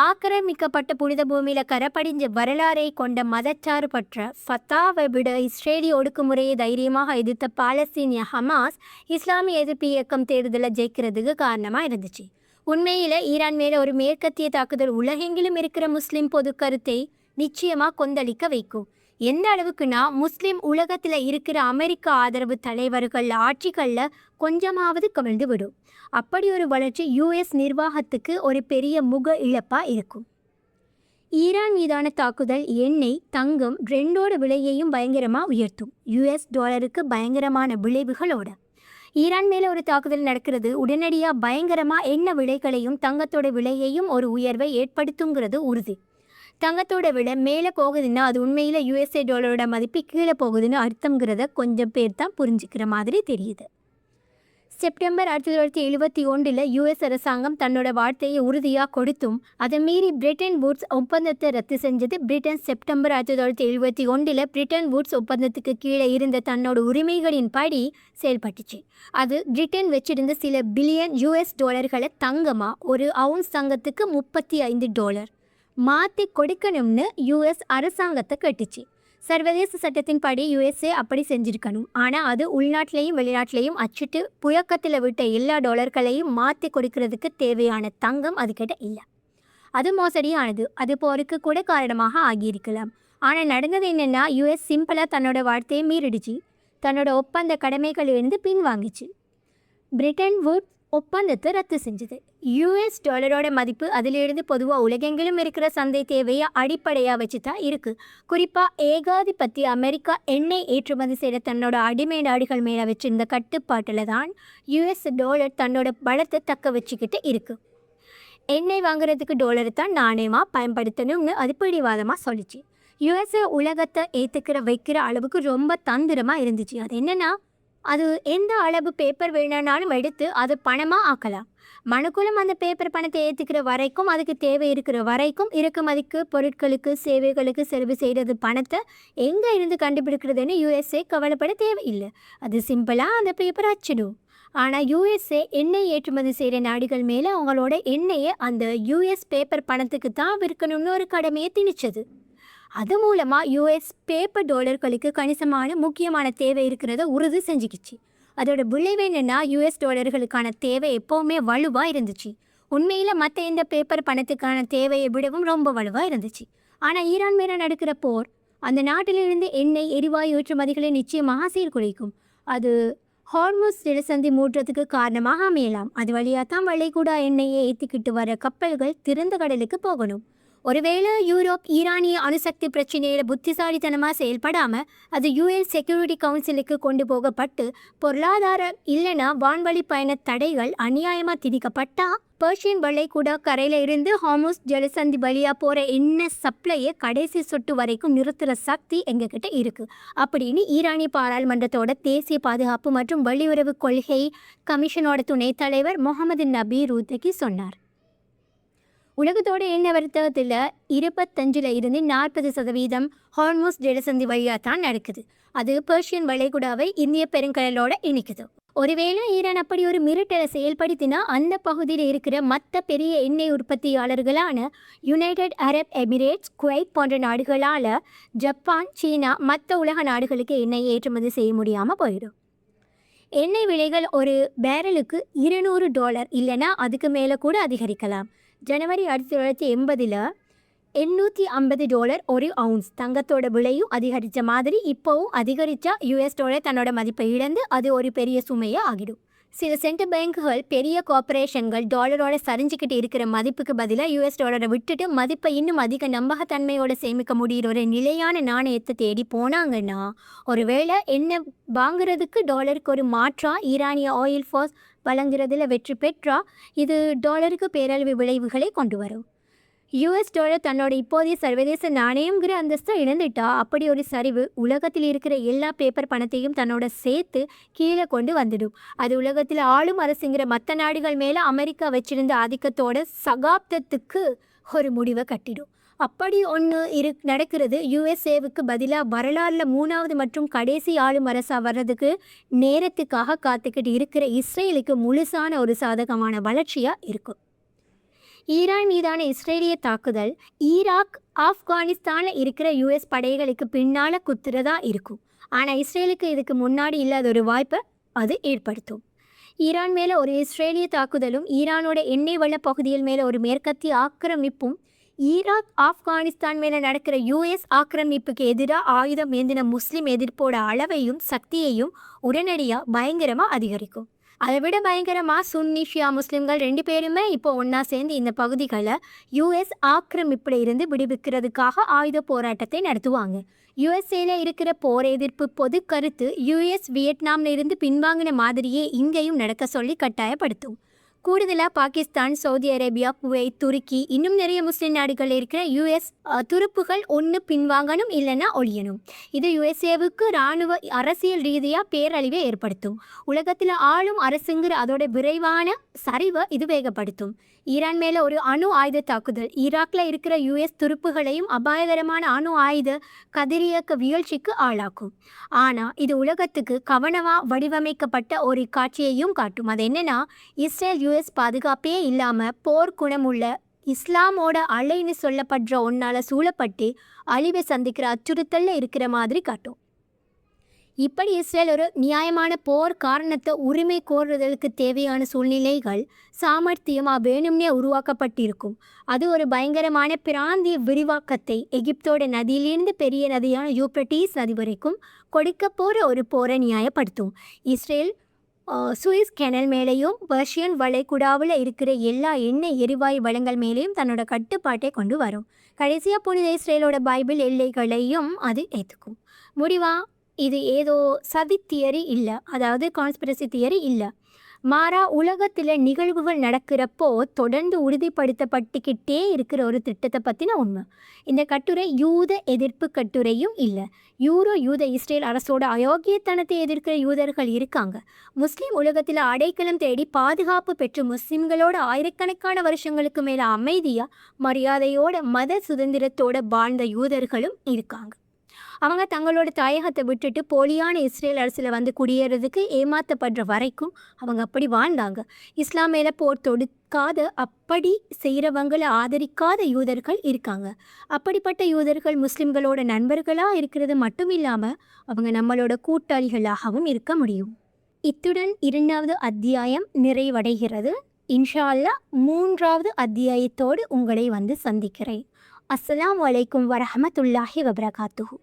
ஆக்கிரமிக்கப்பட்ட புனித பூமியில் கரப்படிஞ்ச வரலாறை கொண்ட மதச்சார்பற்ற ஃபத்தாவை விட இஸ்ரேலிய ஒடுக்குமுறையை தைரியமாக எதிர்த்த பாலஸ்தீனிய ஹமாஸ் இஸ்லாமிய எதிர்ப்பு இயக்கம் தேர்தலில் ஜெயிக்கிறதுக்கு காரணமாக இருந்துச்சு. உண்மையில் ஈரான் மேலே ஒரு மேற்கத்திய தாக்குதல் உலகெங்கிலும் இருக்கிற முஸ்லீம் பொது கருத்தை நிச்சயமாக கொந்தளிக்க வைக்கும். எந்த அளவுக்குன்னா முஸ்லீம் உலகத்தில் இருக்கிற அமெரிக்க ஆதரவு தலைவர்கள் ஆட்சிகளில் கொஞ்சமாவது கவிழ்ந்து விடும். அப்படி ஒரு வளர்ச்சி யுஎஸ் நிர்வாகத்துக்கு ஒரு பெரிய முக இழப்பாக இருக்கும். ஈரான் மீதான தாக்குதல் எண்ணெய், தங்கம் ரெண்டோட விலையையும் பயங்கரமாக உயர்த்தும். யுஎஸ் டாலருக்கு பயங்கரமான விளைவுகளோட. ஈரான் மேலே ஒரு தாக்குதல் நடக்கிறது உடனடியாக பயங்கரமாக எண்ணெய் விலைகளையும் தங்கத்தோட விலையையும் ஒரு உயர்வை ஏற்படுத்துங்கிறது உறுதி. தங்கத்தோட விலை மேலே போகுதுன்னா அது உண்மையில் யுஎஸ்ஏ டாலரோட மதிப்பு கீழே போகுதுன்னு அர்த்தங்கிறத கொஞ்சம் பேர் தான் புரிஞ்சுக்கிற மாதிரி தெரியுது. செப்டம்பர் 1971 யுஎஸ் அரசாங்கம் தன்னோட வார்த்தையை உறுதியாக கொடுத்தும் அதை மீறி பிரிட்டன் வூட்ஸ் ஒப்பந்தத்தை ரத்து செஞ்சது. பிரிட்டன் செப்டம்பர் 1971 பிரிட்டன் வூட்ஸ் ஒப்பந்தத்துக்கு கீழே இருந்த தன்னோட உரிமைகளின் படி செயல்பட்டுச்சு. அது பிரிட்டன் வச்சிருந்த சில பில்லியன் யுஎஸ் டாலர்களை தங்கமாக ஒரு அவுன்ஸ் தங்கத்துக்கு $35 மாற்றி கொடுக்கணும்னு யுஎஸ் அரசாங்கத்தை கட்டுச்சு. சர்வதேச சட்டத்தின்படி யுஎஸ்ஏ அப்படி செஞ்சுருக்கணும். ஆனால் அது உள்நாட்டிலையும் வெளிநாட்டிலையும் அச்சிட்டு புழக்கத்தில் விட்ட எல்லா டாலர்களையும் மாற்றி கொடுக்கறதுக்கு தேவையான தங்கம் அதுக்கிட்ட இல்லை. அது மோசடியானது. அது போருக்கு கூட காரணமாக ஆகியிருக்கலாம். ஆனால் நடந்தது என்னென்னா யுஎஸ் சிம்பிளாக தன்னோட வார்த்தையை மீறிடுச்சு. தன்னோட ஒப்பந்த கடமைகளிலிருந்து பின்வாங்கிச்சு. பிரிட்டன் வூட்ஸ் ஒப்பந்தத்தை ரத்து செஞ்சது. யுஎஸ் டாலரோட மதிப்பு அதிலிருந்து பொதுவாக உலகெங்கிலும் இருக்கிற சந்தை தேவையை அடிப்படையாக வச்சு தான் இருக்குது. குறிப்பாக ஏகாதிபத்திய அமெரிக்கா எண்ணெய் ஏற்றுமதி செய்கிற தன்னோட அடிமை நாடுகள் மேலே வச்சிருந்த கட்டுப்பாட்டில் தான் யுஎஸ் டாலர் தன்னோட பலத்தை தக்க வச்சுக்கிட்டு இருக்குது. எண்ணெய் வாங்குறதுக்கு டாலரை தான் நாணயமாக பயன்படுத்தணும்னு அது பிடிவாதமாக சொல்லிச்சு. யுஎஸ்ஏ உலகத்தை ஏற்றுக்கிற வைக்கிற அளவுக்கு ரொம்ப தந்திரமாக இருந்துச்சு. அது என்னென்னா, அது எந்த அளவு பேப்பர் வேணும்னாலும் எடுத்து அது பணமாக ஆக்கலாம். மனுக்குளம் அந்த பேப்பர் பணத்தை ஏற்றுக்கிற வரைக்கும், அதுக்கு தேவை இருக்கிற வரைக்கும் இறக்குமதிக்கு பொருட்களுக்கு சேவைகளுக்கு செலவு செய்கிறது பணத்தை எங்கே இருந்து கண்டுபிடிக்கிறதுன்னு யுஎஸ்ஏ கவலைப்பட தேவையில்லை. அது சிம்பிளாக அந்த பேப்பர் அச்சிடும். ஆனால் யுஎஸ்ஏ எண்ணெய் ஏற்றுமதி செய்கிற நாடுகள் மேலே அவங்களோட எண்ணெயை அந்த யுஎஸ் பேப்பர் பணத்துக்கு தான் விற்கணும்னு ஒரு கடமையை திணிச்சது. அது மூலமாக யுஎஸ் பேப்பர் டாலர்களுக்கு கணிசமான முக்கியமான தேவை இருக்கிறத உறுதி செஞ்சுக்கிச்சு. அதோட விளைவு என்னென்னா, யுஎஸ் டாலர்களுக்கான தேவை எப்போவுமே வலுவாக இருந்துச்சு. உண்மையில் மற்ற எந்த பேப்பர் பணத்துக்கான தேவையை விடவும் ரொம்ப வலுவாக இருந்துச்சு. ஆனால் ஈரான் மேலே நடக்கிற போர் அந்த நாட்டிலிருந்து எண்ணெய் எரிவாயு ஏற்றுமதிகளை நிச்சயமாக சீர்குலைக்கும். அது ஹார்முஸ் ஜலசந்தி மூடுறதுக்கு காரணமாக அமையலாம். அது வழியாக தான் வளைகுடா எண்ணெயை ஏற்றிக்கிட்டு வர கப்பல்கள் திறந்த கடலுக்கு போகணும். ஒருவேளை யூரோப் ஈரானிய அணுசக்தி பிரச்சனையில் புத்திசாலித்தனமாக செயல்படாமல் அது யுஎன் செக்யூரிட்டி கவுன்சிலுக்கு கொண்டு போகப்பட்டு பொருளாதாரம் இல்லைன்னா வான்வழி பயண தடைகள் அநியாயமாக திணிக்கப்பட்டால் பெர்ஷியன் வளைகுடா கரையில் இருந்து ஹார்முஸ் ஜலசந்தி வழியாக போகிற எண்ணெய் சப்ளையை கடைசி சொட்டு வரைக்கும் நிறுத்துகிற சக்தி எங்ககிட்ட இருக்குது அப்படின்னு ஈரானிய பாராளுமன்றத்தோட தேசிய பாதுகாப்பு மற்றும் வெளியுறவு கொள்கை கமிஷனோட துணைத் தலைவர் முகமது நபி ரூத்தகி சொன்னார். உலகத்தோட எண்ணெய் வர்த்தகத்தில் 25% 40% ஹார்முஸ் ஜலசந்தி வழியாக தான் நடக்குது. அது பெர்ஷியன் வளைகுடாவை இந்திய பெருங்கடலோட இணைக்குது. ஒருவேளை ஈரான் அப்படி ஒரு மிரட்டலை செயல்படுத்தினா அந்த பகுதியில் இருக்கிற மற்ற பெரிய எண்ணெய் உற்பத்தியாளர்களான யுனைடெட் அரப் எமிரேட்ஸ், குவைத் போன்ற நாடுகளால் ஜப்பான், சீனா மற்ற உலக நாடுகளுக்கு எண்ணெய் ஏற்றுமதி செய்ய முடியாமல் போயிடும். எண்ணெய் விலைகள் ஒரு பேரலுக்கு $200 இல்லைன்னா அதுக்கு மேலே கூட அதிகரிக்கலாம். ஜனவரி 1980 $850 ஒரு அவுன்ஸ். தங்கத்தோட விலையும் அதிகரித்த மாதிரி இப்போவும் அதிகரித்தா யுஎஸ் டாலர் தன்னோட மதிப்பை இழந்து அது ஒரு பெரிய சுமையாக ஆகிடும். சில சென்ட்ரல் பேங்குகள், பெரிய கார்பரேஷன்கள் டாலரோட சரிஞ்சிக்கிட்டு இருக்கிற மதிப்புக்கு பதிலாக யுஎஸ் டாலரை விட்டுட்டு மதிப்பை இன்னும் அதிக நம்பகத்தன்மையோட சேமிக்க முடிகிற ஒரு நிலையான நாணயத்தை தேடி போனாங்கன்னா, ஒருவேளை எண்ணெய் வாங்குறதுக்கு டாலருக்கு ஒரு மாற்றாக ஈரானிய ஆயில் ஃபோர்ஸ் வழங்குறதுல வெற்றி பெற்றா இது டாலருக்கு பேரழிவு விளைவுகளை கொண்டு வரும். யுஎஸ் டாலர் தன்னோட இப்போதைய சர்வதேச நாணயங்கிற அந்தஸ்தை இழந்துட்டா அப்படி ஒரு சரிவு உலகத்தில் இருக்கிற எல்லா பேப்பர் பணத்தையும் தன்னோட சேர்த்து கீழே கொண்டு வந்துடும். அது உலகத்தில் ஆளும் அரசுங்கிற மற்ற நாடுகள் மேலே அமெரிக்கா வச்சிருந்த ஆதிக்கத்தோட சகாப்தத்துக்கு ஒரு முடிவை கட்டிடும். அப்படி ஒன்று நடக்கிறது யுஎஸ்ஏவுக்கு பதிலாக வரலாறில் 3வது மற்றும் கடைசி ஆளும் அரசாக வர்றதுக்கு நேரத்துக்காக காத்துக்கிட்டு இருக்கிற இஸ்ரேலுக்கு முழுசான ஒரு சாதகமான வளர்ச்சியாக இருக்கும். ஈரான் மீதான இஸ்ரேலிய தாக்குதல் ஈராக், ஆப்கானிஸ்தானில் இருக்கிற யுஎஸ் படைகளுக்கு பின்னால் குத்துறதா இருக்கும். ஆனால் இஸ்ரேலுக்கு இதுக்கு முன்னாடி இல்லாத ஒரு வாய்ப்பை அது ஏற்படுத்தும். ஈரான் மேலே ஒரு இஸ்ரேலிய தாக்குதலும் ஈரானோட எண்ணெய் வள பகுதியில் மேலே ஒரு மேற்கத்திய ஆக்கிரமிப்பும் ஈராக், ஆப்கானிஸ்தான் மேலே நடக்கிற யுஎஸ் ஆக்கிரமிப்புக்கு எதிராக ஆயுதம் ஏந்தின முஸ்லீம் எதிர்ப்போட அளவையும் சக்தியையும் உடனடியாக பயங்கரமாக அதிகரிக்கும். அதை விட பயங்கரமாக சுன்னி ஷியா முஸ்லீம்கள் 2 பேருமே இப்போ ஒன்றா சேர்ந்து இந்த பகுதிகளை யுஎஸ் ஆக்கிரமிப்பில் இருந்து விடுவிக்கிறதுக்காக ஆயுத போராட்டத்தை நடத்துவாங்க. யுஎஸ்ஏல இருக்கிற போர் எதிர்ப்பு பொது கருத்து யுஎஸ் வியட்நாமில் இருந்து பின்வாங்கின மாதிரியே இங்கேயும் நடக்க சொல்லி கட்டாயப்படுத்தும். கூடுதலாக பாகிஸ்தான், சவுதி அரேபியா, குவைத், துருக்கி இன்னும் நிறைய முஸ்லீம் நாடுகளில் இருக்கிற யுஎஸ் துருப்புகள் ஒன்று பின்வாங்கணும் இல்லைன்னா ஒழியணும். இது யுஎஸ்ஏவுக்கு இராணுவ அரசியல் ரீதியாக பேரழிவை ஏற்படுத்தும். உலகத்தில் ஆளும் அரசுங்கிற அதோட விரைவான சரிவை இது வேகப்படுத்தும். ஈரான் மேலே ஒரு அணு ஆயுத தாக்குதல் ஈராக்கில் இருக்கிற யுஎஸ் துருப்புகளையும் அபாயகரமான அணு ஆயுத கதிரியக்க வீழ்ச்சிக்கு ஆளாக்கும். ஆனால் இது உலகத்துக்கு கவனமாக வடிவமைக்கப்பட்ட ஒரு காட்சியையும் காட்டும். அது என்னென்னா, இஸ்ரேல் யுஎஸ் பாதுகாப்பே இல்லாமல் போர் குணமுள்ள இஸ்லாமோட அலைன்னு சொல்லப்படுற ஒன்றால் சூழப்பட்டு அழிவை சந்திக்கிற அச்சுறுத்தலில் இருக்கிற மாதிரி காட்டும். இப்படி இஸ்ரேல் ஒரு நியாயமான போர் காரணத்தை உரிமை கோருதலுக்கு தேவையான சூழ்நிலைகள் சாமர்த்தியமாக வேணும்னே உருவாக்கப்பட்டிருக்கும். அது ஒரு பயங்கரமான பிராந்திய விரிவாக்கத்தை எகிப்தோட நதியிலிருந்து பெரிய நதியான யூப்ரட்டீஸ் நதி வரைக்கும் கொடுக்க போகிற ஒரு போரை நியாயப்படுத்தும். இஸ்ரேல் சுயிஸ் கெனல் மேலேயும் பெர்ஷியன் வளைகுடாவில் இருக்கிற எல்லா எண்ணெய் எரிவாயு வளங்கள் மேலேயும் தன்னோட கட்டுப்பாட்டை கொண்டு வரும். கடைசியாக புனித இஸ்ரேலோட பைபிள் எல்லைகளையும் அது ஏற்றுக்கும். முடிவா இது ஏதோ சதி தியரி இல்லை, அதாவது கான்ஸ்பிரசி தியரி இல்லை. மாறா உலகத்தில் நிகழ்வுகள் நடக்கிறப்போ தொடர்ந்து உறுதிப்படுத்தப்பட்டுக்கிட்டே இருக்கிற ஒரு திட்டத்தை பற்றின உண்மை. இந்த கட்டுரை யூத எதிர்ப்பு கட்டுரையும் இல்லை. யூத இஸ்ரேல் அரசோட அயோக்கியத்தனத்தை எதிர்க்கிற யூதர்கள் இருக்காங்க. முஸ்லீம் உலகத்தில் அடைக்கலம் தேடி பாதுகாப்பு பெற்று முஸ்லீம்களோட ஆயிரக்கணக்கான வருஷங்களுக்கு மேலே அமைதியாக மரியாதையோட மத சுதந்திரத்தோட வாழ்ந்த யூதர்களும் இருக்காங்க. அவங்க தங்களோட தாயகத்தை விட்டுட்டு போலியான இஸ்ரேல் அரசில் வந்து குடியேறதுக்கு ஏமாற்றப்படுற வரைக்கும் அவங்க அப்படி வாழ்ந்தாங்க. இஸ்லாம் மேலே போர் தொடுக்காத, அப்படி செய்கிறவங்களை ஆதரிக்காத யூதர்கள் இருக்காங்க. அப்படிப்பட்ட யூதர்கள் முஸ்லிம்களோட நண்பர்களாக இருக்கிறது மட்டும் இல்லாமல் அவங்க நம்மளோட கூட்டாளிகளாகவும் இருக்க முடியும். இத்துடன் 2வது அத்தியாயம் நிறைவடைகிறது. இன்ஷா அல்லாஹ் 3வது அத்தியாயத்தோடு உங்களை வந்து சந்திக்கிறேன். அஸ்ஸலாமு அலைக்கும் வரஹ்மத்துல்லாஹி வபரகாத்துஹு.